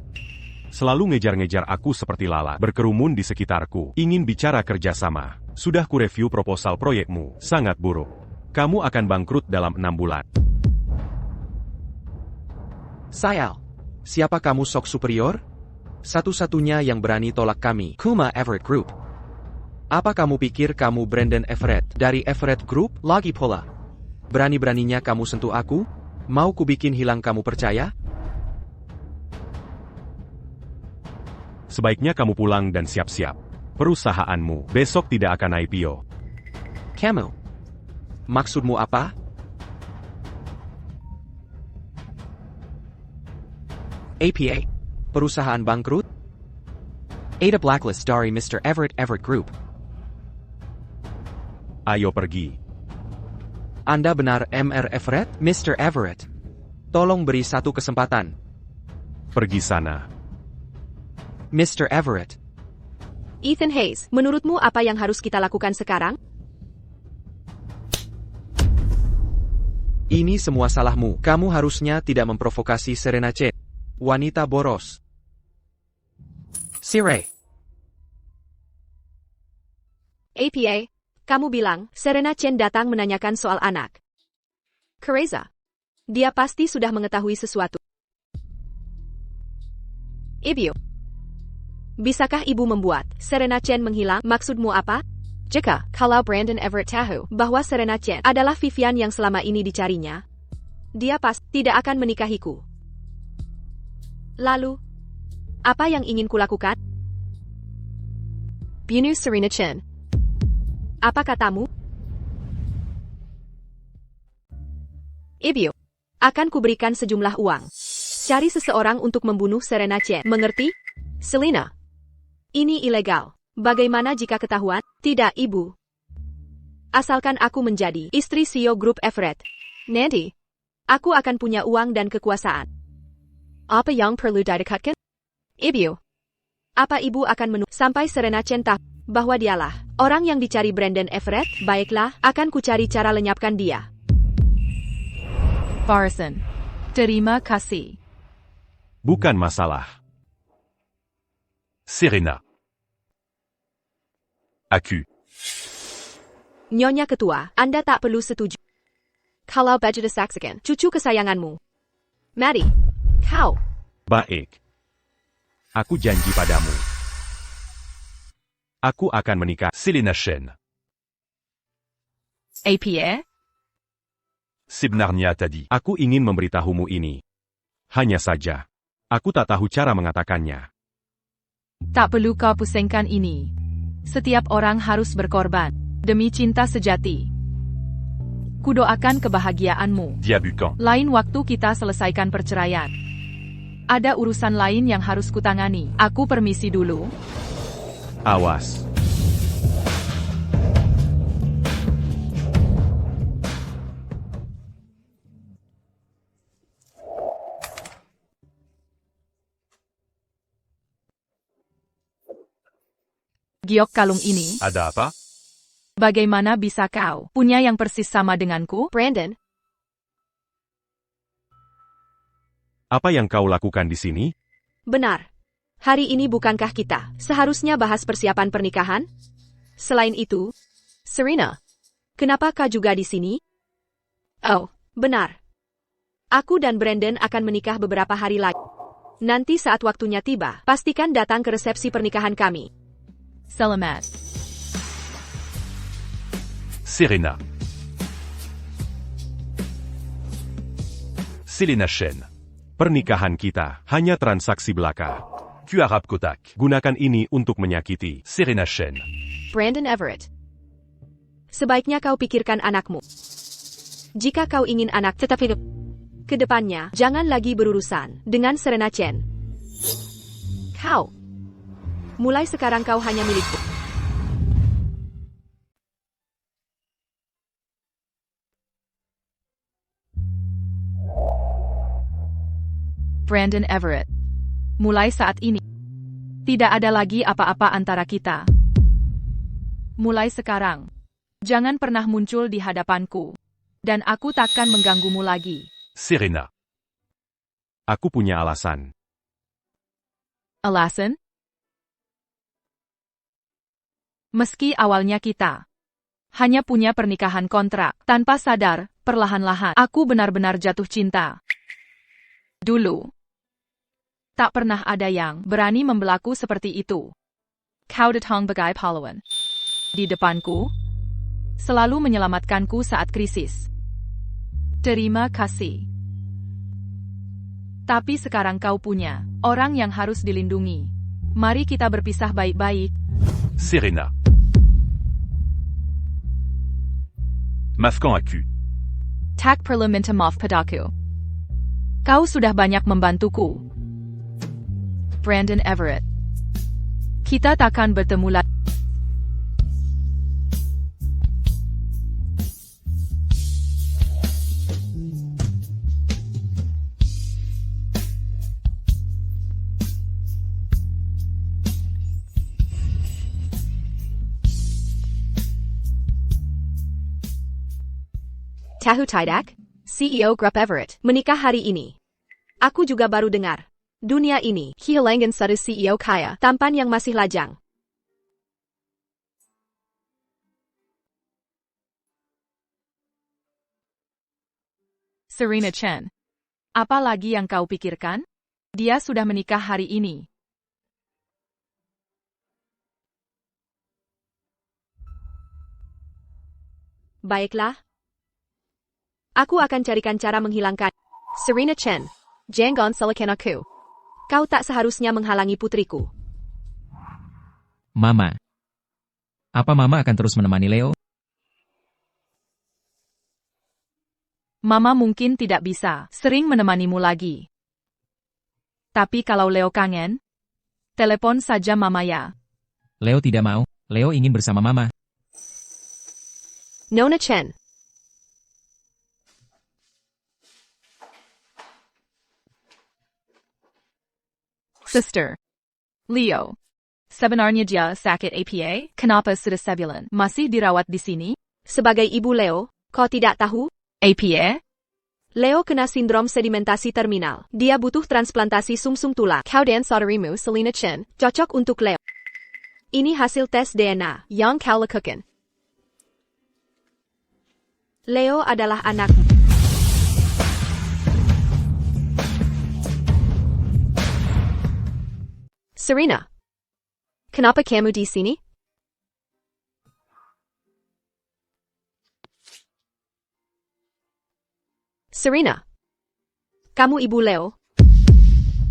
Selalu ngejar-ngejar aku seperti lalat, berkerumun di sekitarku, ingin bicara kerjasama. Sudah ku-review proposal proyekmu, sangat buruk. Kamu akan bangkrut dalam 6 bulan. Sayal, siapa kamu sok superior? Satu-satunya yang berani tolak kami, Kuma Everett Group. Apa kamu pikir kamu Brandon Everett dari Everett Group? Lagi pola. Berani-beraninya kamu sentuh aku? Mau ku bikin hilang kamu percaya? Sebaiknya kamu pulang dan siap-siap. Perusahaanmu besok tidak akan IPO. Kamu. Maksudmu apa? APA. Perusahaan bangkrut? Ada blacklist dari Mr. Everett Group. Ayo pergi. Anda benar Mr. Everett? Mr. Everett. Tolong beri satu kesempatan. Pergi sana. Mr. Everett. Ethan Hayes, menurutmu apa yang harus kita lakukan sekarang? Ini semua salahmu. Kamu harusnya tidak memprovokasi Serena Chen. Wanita boros. Sire. APA, kamu bilang Serena Chen datang menanyakan soal anak. Kereza. Dia pasti sudah mengetahui sesuatu. Ibu. Bisakah ibu membuat Serena Chen menghilang? Maksudmu apa? Jika, kalau Brandon Everett tahu bahwa Serena Chen adalah Vivian yang selama ini dicarinya, dia pasti tidak akan menikahiku. Lalu, apa yang ingin kulakukan? Bunuh Serena Chen. Apa katamu? Ibu, akan kuberikan sejumlah uang. Cari seseorang untuk membunuh Serena Chen. Mengerti? Selena. Ini ilegal. Bagaimana jika ketahuan? Tidak, ibu. Asalkan aku menjadi istri CEO Grup Everett. Nanti, aku akan punya uang dan kekuasaan. Apa yang perlu didekatkan? Ibu. Apa ibu akan menunggu sampai Serena Chen tahu bahwa dialah orang yang dicari Brandon Everett? Baiklah, akan kucari cara lenyapkan dia. Farson. Terima kasih. Bukan masalah. Serena. Aku. Nyonya Ketua, Anda tak perlu setuju. Kalau Bajada Saxikan, cucu kesayanganmu. Maddie, kau. Baik. Aku janji padamu. Aku akan menikah. Selena Chen. APA? Sibnarnia tadi. Aku ingin memberitahumu ini. Hanya saja, aku tak tahu cara mengatakannya. Tak perlu kau pusingkan ini. Setiap orang harus berkorban demi cinta sejati. Kudoakan kebahagiaanmu. Dia Bucan. Lain waktu kita selesaikan perceraian. Ada urusan lain yang harus kutangani. Aku permisi dulu. Awas. Giok kalung ini, Ada apa? bagaimana bisa kau punya yang persis sama denganku? Brandon, Apa yang kau lakukan di sini? benar. Hari ini bukankah kita seharusnya bahas persiapan pernikahan? Selain itu, Serena, kenapa kau juga di sini? Oh, benar. Aku dan Brandon akan menikah beberapa hari lagi. Nanti saat waktunya tiba, pastikan datang ke resepsi pernikahan kami. Selamat. Serena. Selena Chen. Pernikahan kita hanya transaksi belaka. Kuarab Kotak. Gunakan ini untuk menyakiti. Serena Chen. Brandon Everett. Sebaiknya kau pikirkan anakmu. Jika kau ingin anak tetap hidup, ke depannya jangan lagi berurusan dengan Serena Chen. Kau. Mulai sekarang kau hanya milikku. Brandon Everett. Mulai saat ini, tidak ada lagi apa-apa antara kita. Mulai sekarang, jangan pernah muncul di hadapanku. Dan aku takkan mengganggumu lagi. Serena. Aku punya alasan. Alasan? Meski awalnya kita hanya punya pernikahan kontrak, tanpa sadar, perlahan-lahan, aku benar-benar jatuh cinta. Dulu, tak pernah ada yang berani membelaku seperti itu. Kau datang bagai pahlawan di depanku, selalu menyelamatkanku saat krisis. Terima kasih. Tapi sekarang kau punya orang yang harus dilindungi. Mari kita berpisah baik-baik. Serena. Mafkan aku. Tak perlu minta maaf padaku. Kau sudah banyak membantuku. Brandon Everett. Kita takkan bertemu lagi. Tahu tidak? CEO Grup Everett menikah hari ini. Aku juga baru dengar. Dunia ini kehilangan satu CEO kaya, tampan yang masih lajang. Serena Chen. Apa lagi yang kau pikirkan? Dia sudah menikah hari ini. Baiklah. Aku akan carikan cara menghilangkan. Serena Chen. Jangan salahkan aku. Kau tak seharusnya menghalangi putriku. Mama. Apa Mama akan terus menemani Leo? Mama mungkin tidak bisa sering menemanimu lagi. Tapi kalau Leo kangen, telepon saja Mama ya. Leo tidak mau. Leo ingin bersama Mama. Nona Chen. Sister. Leo. Sebenarnya dia sakit APA, kenapa sudah sebulan masih dirawat di sini? Sebagai ibu Leo, kau tidak tahu? APA? Leo kena sindrom sedimentasi terminal. Dia butuh transplantasi sumsum tulang. Kau dan saudarimu, Selena Chen, cocok untuk Leo. Ini hasil tes DNA yang kau lakukan. Leo adalah anakmu. Serena. Kenapa kamu di sini? Serena. Kamu ibu Leo?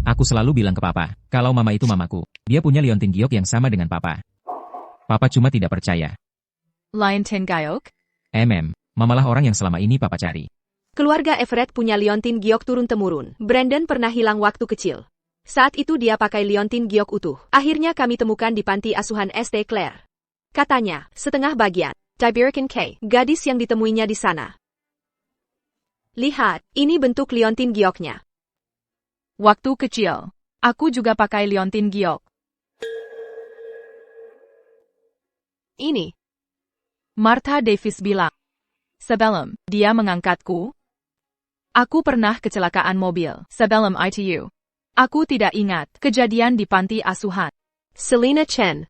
Aku selalu bilang ke Papa, kalau Mama itu mamaku. Dia punya liontin giok yang sama dengan Papa. Papa cuma tidak percaya. Liontin giok? Mamalah orang yang selama ini Papa cari. Keluarga Everett punya liontin giok turun-temurun. Brandon pernah hilang waktu kecil. Saat itu dia pakai liontin giok utuh. Akhirnya kami temukan di panti asuhan St. Clair. Katanya, setengah bagian. Diberikan K, gadis yang ditemuinya di sana. Lihat, ini bentuk liontin gioknya. Waktu kecil, aku juga pakai liontin giok. Ini. Martha Davis bilang. Sebelum dia mengangkatku, aku pernah kecelakaan mobil sebelum ITU. Aku tidak ingat kejadian di panti asuhan. Selena Chen.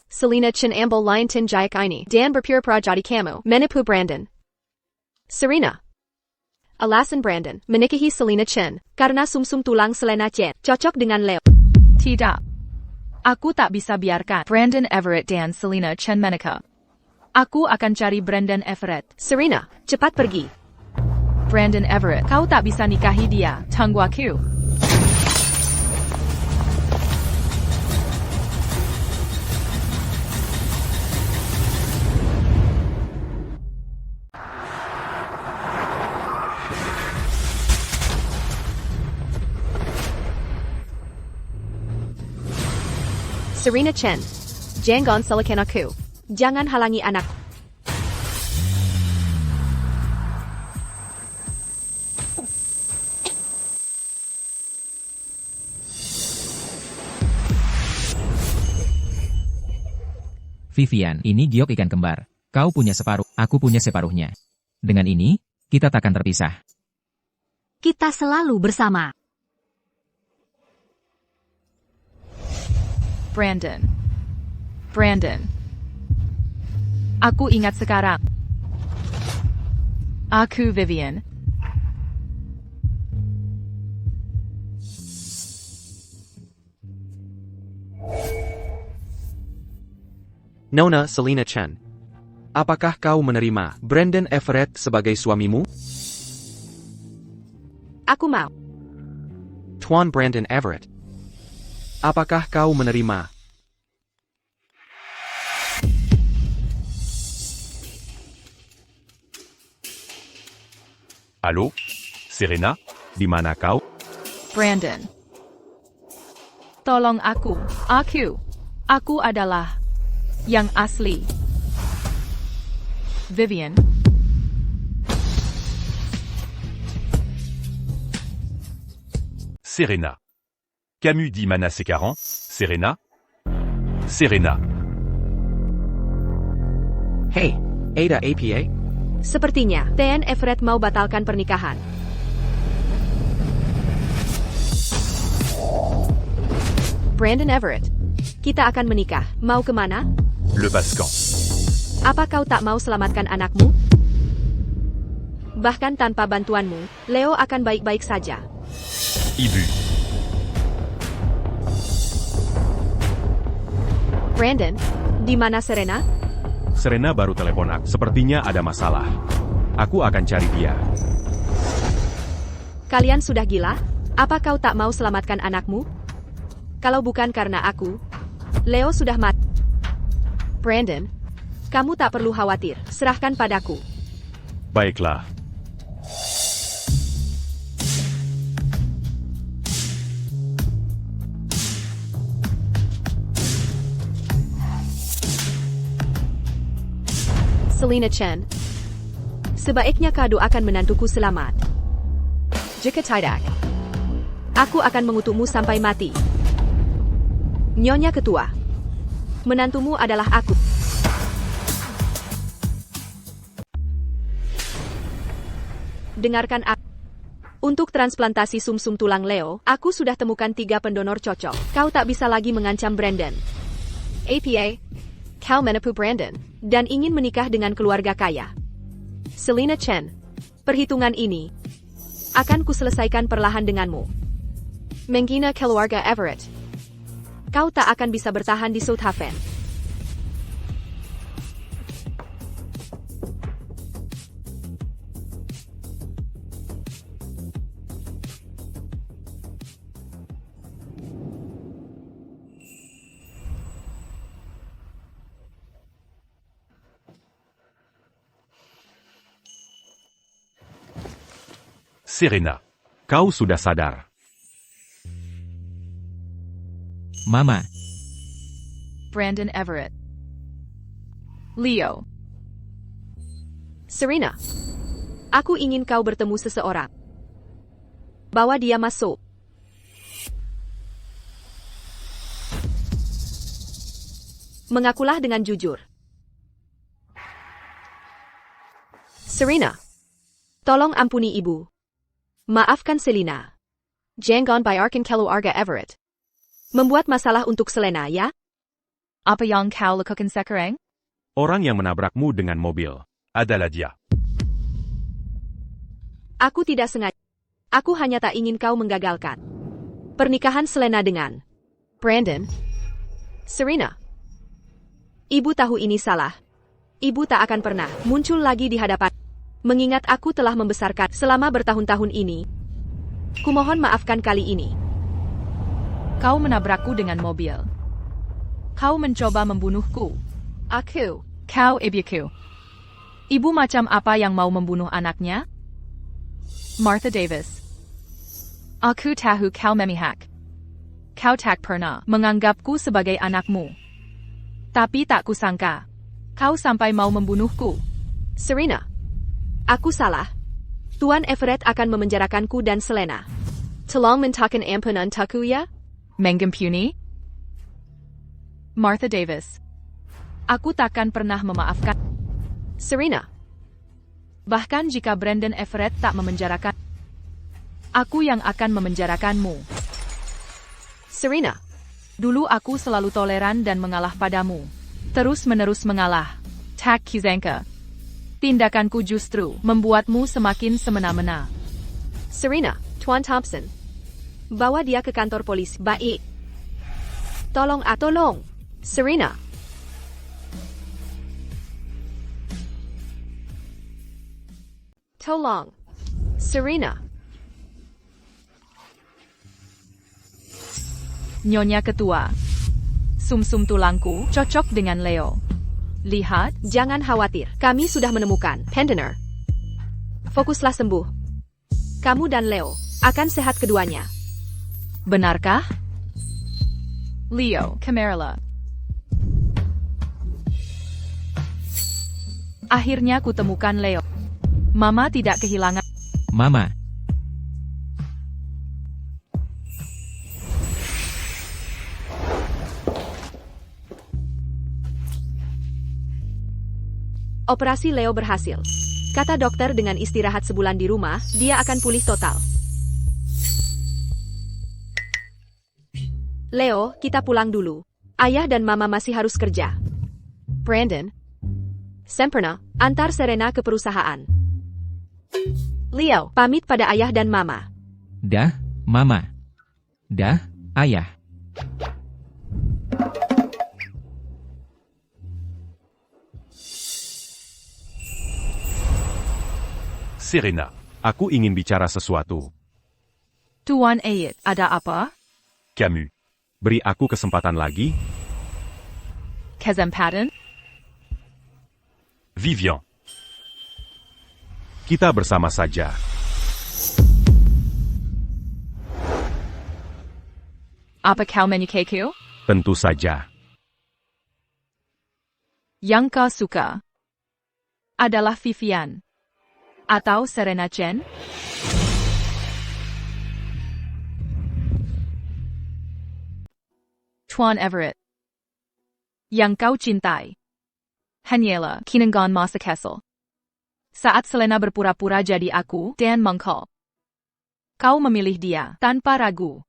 Selena Chen ambil liontin giok ini dan berpura-pura jadi kamu menipu Brandon. Serena. Alasan Brandon menikahi Selena Chen karena sumsum tulang Selena Chen cocok dengan Leo. Tidak. Aku tak bisa biarkan Brandon Everett dan Selena Chen menikah. Aku akan cari Brandon Everett. Serena, cepat pergi. Brandon Everett, kau tak bisa nikahi dia, tunggu aku. Serena Chen. Jangan salahkan aku. Jangan halangi anak. Vivian, ini giok ikan kembar. Kau punya separuh, aku punya separuhnya. Dengan ini, kita takkan terpisah. Kita selalu bersama. Brandon. Aku ingat sekarang. Aku Vivian. Nona Selena Chen. Apakah kau menerima Brandon Everett sebagai suamimu? Aku mau. Tuan Brandon Everett. Apakah kau menerima? Halo? Serena? Di mana kau? Brandon. Tolong aku. Aku adalah yang asli. Vivian. Serena. Camus dit Mana Sekaran? Serena? Serena. Hey, Ada APA? Sepertinya, Dan Everett mau batalkan pernikahan. Brandon Everett. Kita akan menikah. Mau kemana? Le Bascan. Apa kau tak mau selamatkan anakmu? Bahkan tanpa bantuanmu, Leo akan baik-baik saja. Ibu. Brandon, di mana Serena? Serena baru telepon aku. Sepertinya ada masalah. Aku akan cari dia. Kalian sudah gila? Apa kau tak mau selamatkan anakmu? Kalau bukan karena aku, Leo sudah mati. Brandon, kamu tak perlu khawatir. Serahkan padaku. Baiklah. Selena Chen. Sebaiknya kau doakan menantuku selamat. Jika tidak, aku akan mengutukmu sampai mati. Nyonya Ketua, menantumu adalah aku. Dengarkan aku. Untuk transplantasi sumsum tulang Leo, aku sudah temukan 3 pendonor cocok. Kau tak bisa lagi mengancam Brandon. APA, kau menipu Brandon, dan ingin menikah dengan keluarga kaya. Selena Chen, perhitungan ini akan kuselesaikan perlahan denganmu. Menghina keluarga Everett. Kau tak akan bisa bertahan di Southaven. Serena. Kau sudah sadar. Mama, Brandon Everett. Leo. Serena, aku ingin kau bertemu seseorang. Bawa dia masuk. Mengakulah dengan jujur. Serena, tolong ampuni ibu. Maafkan Selena. Jangan biarkan keluarga Everett membuat masalah untuk Selena, ya? Apa yang kau lakukan sekarang? Orang yang menabrakmu dengan mobil. Adalah dia. Aku tidak sengaja. Aku hanya tak ingin kau menggagalkan pernikahan Selena dengan Brandon. Serena, ibu tahu ini salah. Ibu tak akan pernah muncul lagi di hadapan. Mengingat aku telah membesarkan selama bertahun-tahun ini. Kumohon maafkan kali ini. Kau menabrakku dengan mobil. Kau mencoba membunuhku. Kau ibuku. Ibu macam apa yang mau membunuh anaknya? Martha Davis. Aku tahu kau memihak. Kau tak pernah menganggapku sebagai anakmu. Tapi tak kusangka. Kau sampai mau membunuhku. Serena, aku salah. Tuan Everett akan memenjarakanku dan Selena. Tolong mintakan ampunan untukku, ya? Mengampuni? Martha Davis. Aku takkan pernah memaafkan. Serena, Bahkan jika Brandon Everett tak memenjarakan, aku yang akan memenjarakanmu. Serena, Dulu aku selalu toleran dan mengalah padamu. Terus-menerus mengalah. Tak kusangka. Tindakanku justru membuatmu semakin semena-mena. Serena, Tuan Thompson. Bawa dia ke kantor polisi. Baik. Tolong. Serena. Tolong. Serena. Nyonya Ketua. Sumsum tulangku cocok dengan Leo. Lihat, Jangan khawatir. Kami sudah menemukan pendoner. Fokuslah sembuh. Kamu dan Leo akan sehat keduanya. benarkah? Leo, Camarilla. Akhirnya kutemukan Leo. Mama tidak kehilangan. Mama, Operasi Leo berhasil. Kata dokter dengan istirahat sebulan di rumah, dia akan pulih total. Leo, kita pulang dulu. Ayah dan mama masih harus kerja. Brandon, Semperna, antar Serena ke perusahaan. Leo, pamit pada ayah dan mama. Dah, Mama. Dah, Ayah. Serena. Aku ingin bicara sesuatu. Tuan Ayat, ada apa? Camus. Beri aku kesempatan lagi. Kesempatan? Vivian. Kita bersama saja. Apa kau menyukaiku? Tentu saja. Yang kau suka adalah Vivian atau Serena Chen? Tuan Everett. Yang kau cintai hanyalah Kinangan Masa Kessel. Saat Selena berpura-pura jadi aku dan mengkol, kau memilih dia tanpa ragu.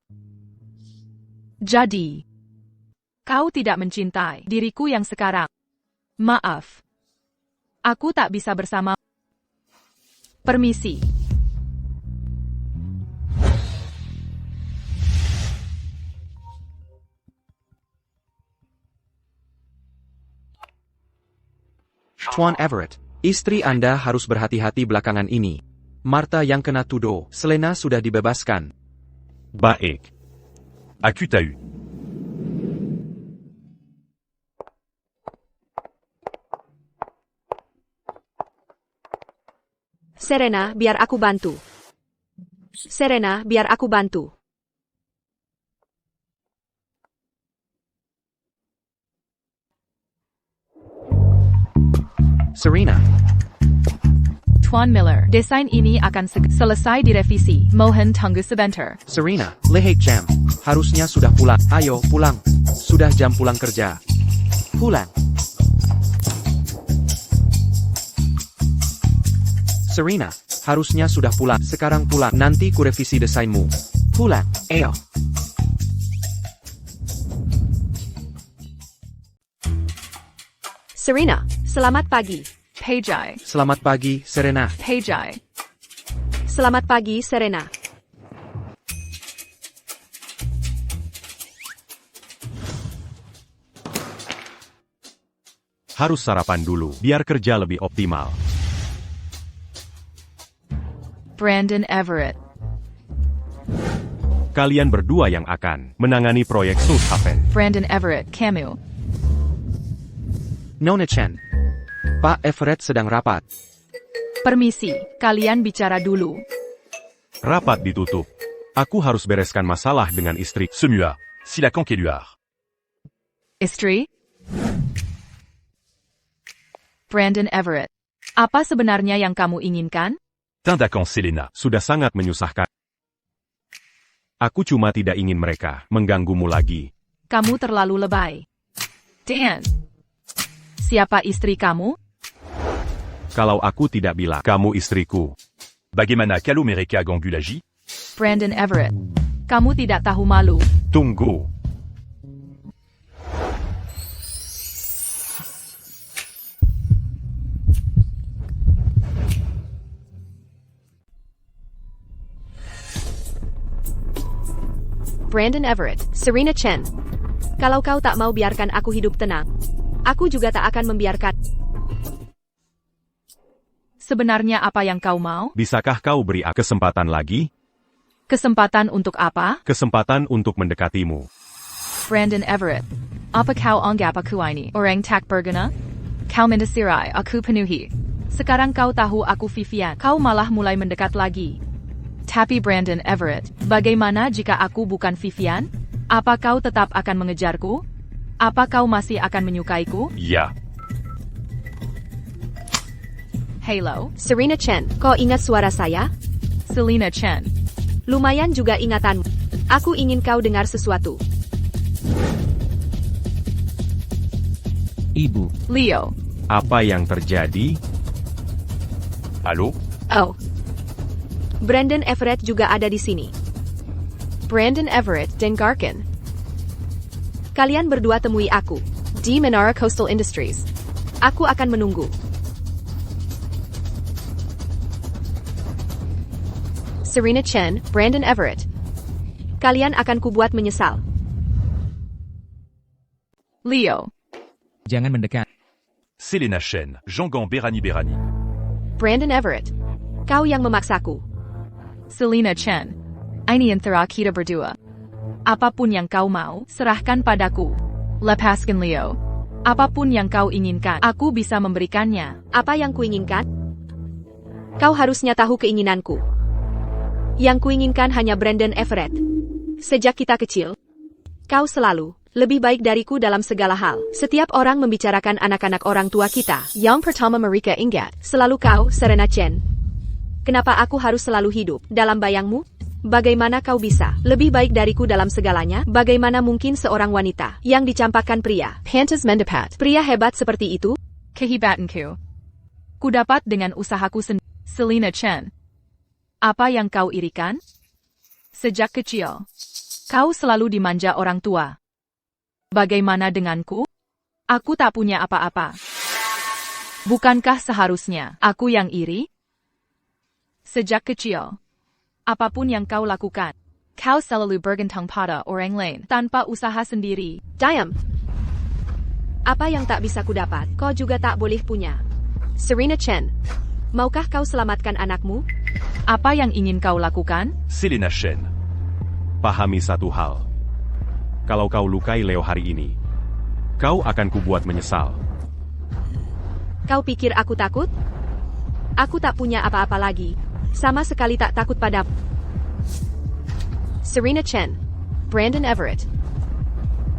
Jadi, kau tidak mencintai diriku yang sekarang. Maaf. Aku tak bisa bersama. Permisi. Tuan Everett, istri Anda harus berhati-hati belakangan ini. Martha yang kena tuduh, Selena sudah dibebaskan. Baik. Aku tahu. Serena, biar aku bantu. Serena, biar aku bantu. Serena, Tuan Miller, desain ini akan selesai direvisi. Mohon tunggu sebentar. Serena, lihat jam. Harusnya sudah pulang. Ayo, pulang. Sudah jam pulang kerja. Pulang. Serena, harusnya sudah pulang. Sekarang pulang. Nanti kurevisi desainmu. Pulang. Ayo. Serena, selamat pagi. Pejai. Selamat pagi, Serena. Pejai. Selamat pagi, Serena. Harus sarapan dulu, biar kerja lebih optimal. Brandon Everett. Kalian berdua yang akan menangani proyek Southaven. Brandon Everett, Camus. Nona Chen. Pak Everett sedang rapat. Permisi, kalian bicara dulu. Rapat ditutup. Aku harus bereskan masalah dengan istri. Semua. Silakan keluar. Istri? Brandon Everett. Apa sebenarnya yang kamu inginkan? Tindakan Selena. Sudah sangat menyusahkan. Aku cuma tidak ingin mereka mengganggumu lagi. Kamu terlalu lebay. Dan, siapa istri kamu? Kalau aku tidak bilang, kamu istriku. Bagaimana kalau mereka ganggu lagi? Brandon Everett. Kamu tidak tahu malu. Tunggu. Brandon Everett, Serena Chen. Kalau kau tak mau biarkan aku hidup tenang, aku juga tak akan membiarkan. Sebenarnya apa yang kau mau? Bisakah kau beri aku kesempatan lagi? Kesempatan untuk apa? Kesempatan untuk mendekatimu. Brandon Everett. Apa kau anggap aku ini orang tak berguna? Kau mendesirai aku penuhi. Sekarang kau tahu aku Vivian. Kau malah mulai mendekat lagi. Tapi Brandon Everett, bagaimana jika aku bukan Vivian? Apa kau tetap akan mengejarku? Apa kau masih akan menyukaiku? Ya. Halo, Serena Chen, kau ingat suara saya? Selena Chen. Lumayan juga ingatanmu. Aku ingin kau dengar sesuatu. Ibu. Leo. Apa yang terjadi? Halo? Oh. Brandon Everett juga ada di sini. Brandon Everett dan Garkin. Kalian berdua temui aku di Menara Coastal Industries. Aku akan menunggu. Serena Chen, Brandon Everett. Kalian akan kubuat menyesal. Leo. Jangan mendekat. Selena Chen, Jean-Gan Berani Berani. Brandon Everett. Kau yang memaksaku. Selena Chen. Ini antara kita berdua. Apapun yang kau mau, serahkan padaku. Lepaskan Leo. Apapun yang kau inginkan, aku bisa memberikannya. Apa yang kuinginkan? Kau harusnya tahu keinginanku. Yang kuinginkan hanya Brandon Everett. Sejak kita kecil, kau selalu lebih baik dariku dalam segala hal. Setiap orang membicarakan anak-anak orang tua kita. Yang pertama mereka ingat, selalu kau, Serena Chen. Kenapa aku harus selalu hidup dalam bayangmu? Bagaimana kau bisa lebih baik dariku dalam segalanya? Bagaimana mungkin seorang wanita yang dicampakkan pria, pantas mendapat pria hebat seperti itu? Kehebatanku. Ku dapat dengan usahaku sendiri. Selena Chen. Apa yang kau irikan? Sejak kecil, kau selalu dimanja orang tua. Bagaimana denganku? Aku tak punya apa-apa. Bukankah seharusnya aku yang iri? Sejak kecil, apapun yang kau lakukan, kau selalu bergantung pada orang lain tanpa usaha sendiri. Diam. Apa yang tak bisa kudapat, kau juga tak boleh punya. Serena Chen, maukah kau selamatkan anakmu? Apa yang ingin kau lakukan? Selena Chen. Pahami satu hal. Kalau kau lukai Leo hari ini, kau akan kubuat menyesal. Kau pikir aku takut? Aku tak punya apa-apa lagi. Sama sekali tak takut padamu. Serena Chen, Brandon Everett.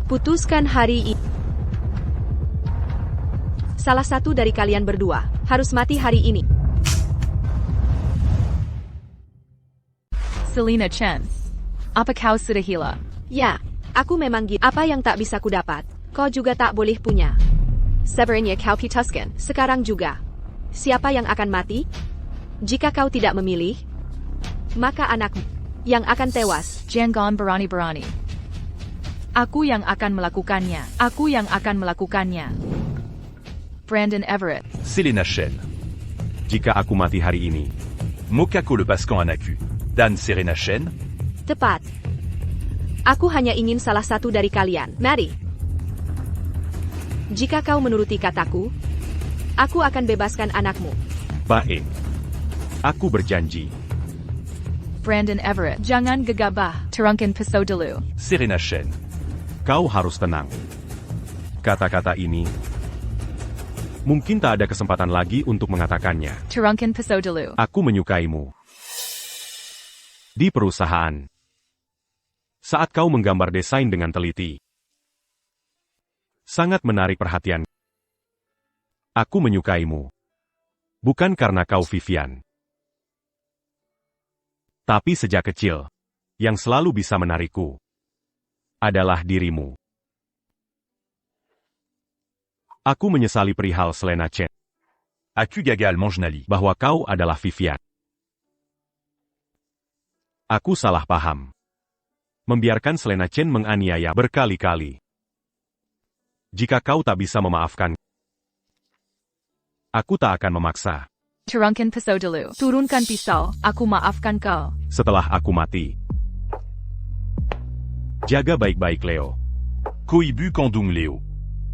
Putuskan hari ini. Salah satu dari kalian berdua harus mati hari ini. Selena Chen. Apa kau sudah gila? Ya, aku memang gila. Apa yang tak bisa kudapat, kau juga tak boleh punya. Sebenarnya kau putuskan, sekarang juga. Siapa yang akan mati? Jika kau tidak memilih, maka anakmu yang akan tewas. Jean-Gan Berani Berani. Aku yang akan melakukannya. Aku yang akan melakukannya. Brandon Everett. Selena Chen. Jika aku mati hari ini, Mokako lepaskan anakku. Dan Serena Chen. Tepat. Aku hanya ingin salah satu dari kalian. Mari. Jika kau menuruti kataku, aku akan bebaskan anakmu. baik. Aku berjanji. Brandon Everett. Jangan gegabah. Terangkan peso dulu. Serena Chen. Kau harus tenang. Kata-kata ini, mungkin tak ada kesempatan lagi untuk mengatakannya. Terangkan peso dulu. Aku menyukaimu. Di perusahaan. Saat kau menggambar desain dengan teliti. Sangat menarik perhatian. Aku menyukaimu. Bukan karena kau Vivian. Tapi sejak kecil, yang selalu bisa menarikku adalah dirimu. Aku menyesali perihal Selena Chen. Aku gagal Manjnali. Bahwa kau adalah Vivian. Aku salah paham. Membiarkan Selena Chen menganiaya berkali-kali. Jika kau tak bisa memaafkan, aku tak akan memaksa. Terangkan peso dulu. Turunkan pisau. Aku maafkan kau. Setelah aku mati. Jaga baik-baik Leo. Koibu Kandung Leo.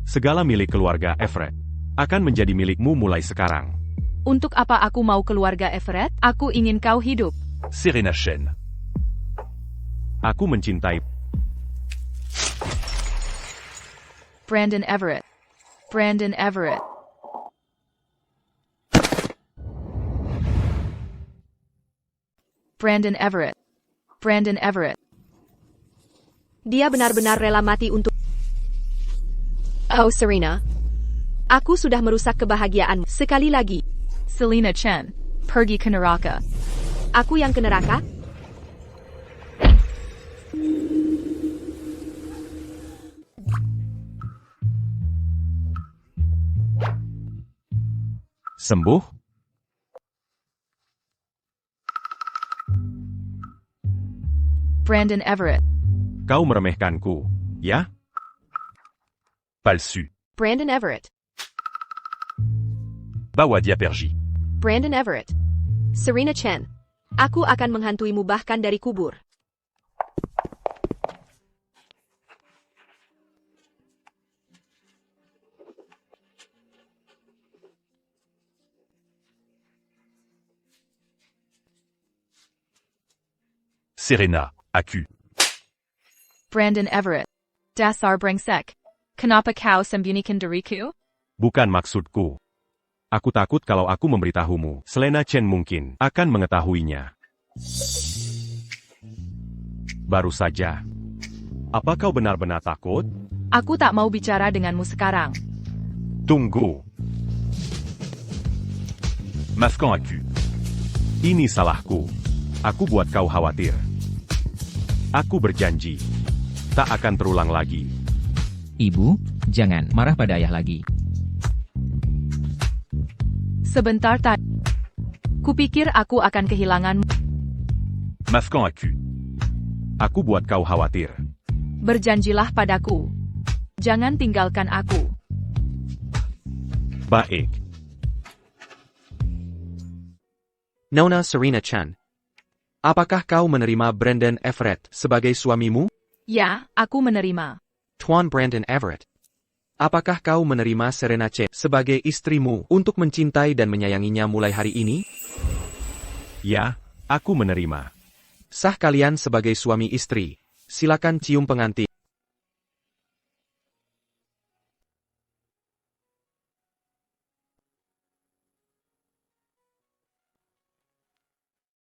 Segala milik keluarga Everett akan menjadi milikmu mulai sekarang. Untuk apa aku mau keluarga Everett? Aku ingin kau hidup. Serena Chen. Aku mencintai. Brandon Everett. Brandon Everett. Brandon Everett. Brandon Everett. Dia benar-benar rela mati untuk... Oh, Serena. Aku sudah merusak kebahagiaanmu. Sekali lagi. Selena Chen. Pergi ke neraka. Aku yang ke neraka? Sembuh? Brandon Everett. Kau meremehkanku, ya? Palsu. Brandon Everett. Bawadia Perji. Brandon Everett. Serena Chen. Aku akan menghantuimu bahkan dari kubur. Serena, aku. Brandon Everett. Dasar brengsek. Kenapa kau sembunyikan diriku? Bukan maksudku. Aku takut kalau aku memberitahumu, Selena Chen mungkin akan mengetahuinya. Baru saja. Apa kau benar-benar takut? Aku tak mau bicara denganmu sekarang. Tunggu. Maskan aku. Ini salahku. Aku buat kau khawatir. Aku berjanji. Tak akan terulang lagi. Ibu, jangan marah pada ayah lagi. Sebentar tadi. Kupikir aku akan kehilangan. Maskan aku. Aku buat kau khawatir. Berjanjilah padaku. Jangan tinggalkan aku. Baik. Nona Serena Chan. Apakah kau menerima Brandon Everett sebagai suamimu? Ya, aku menerima. Tuan Brandon Everett. Apakah kau menerima Serena Chen sebagai istrimu untuk mencintai dan menyayanginya mulai hari ini? Ya, aku menerima. Sah kalian sebagai suami istri. Silakan cium pengantin.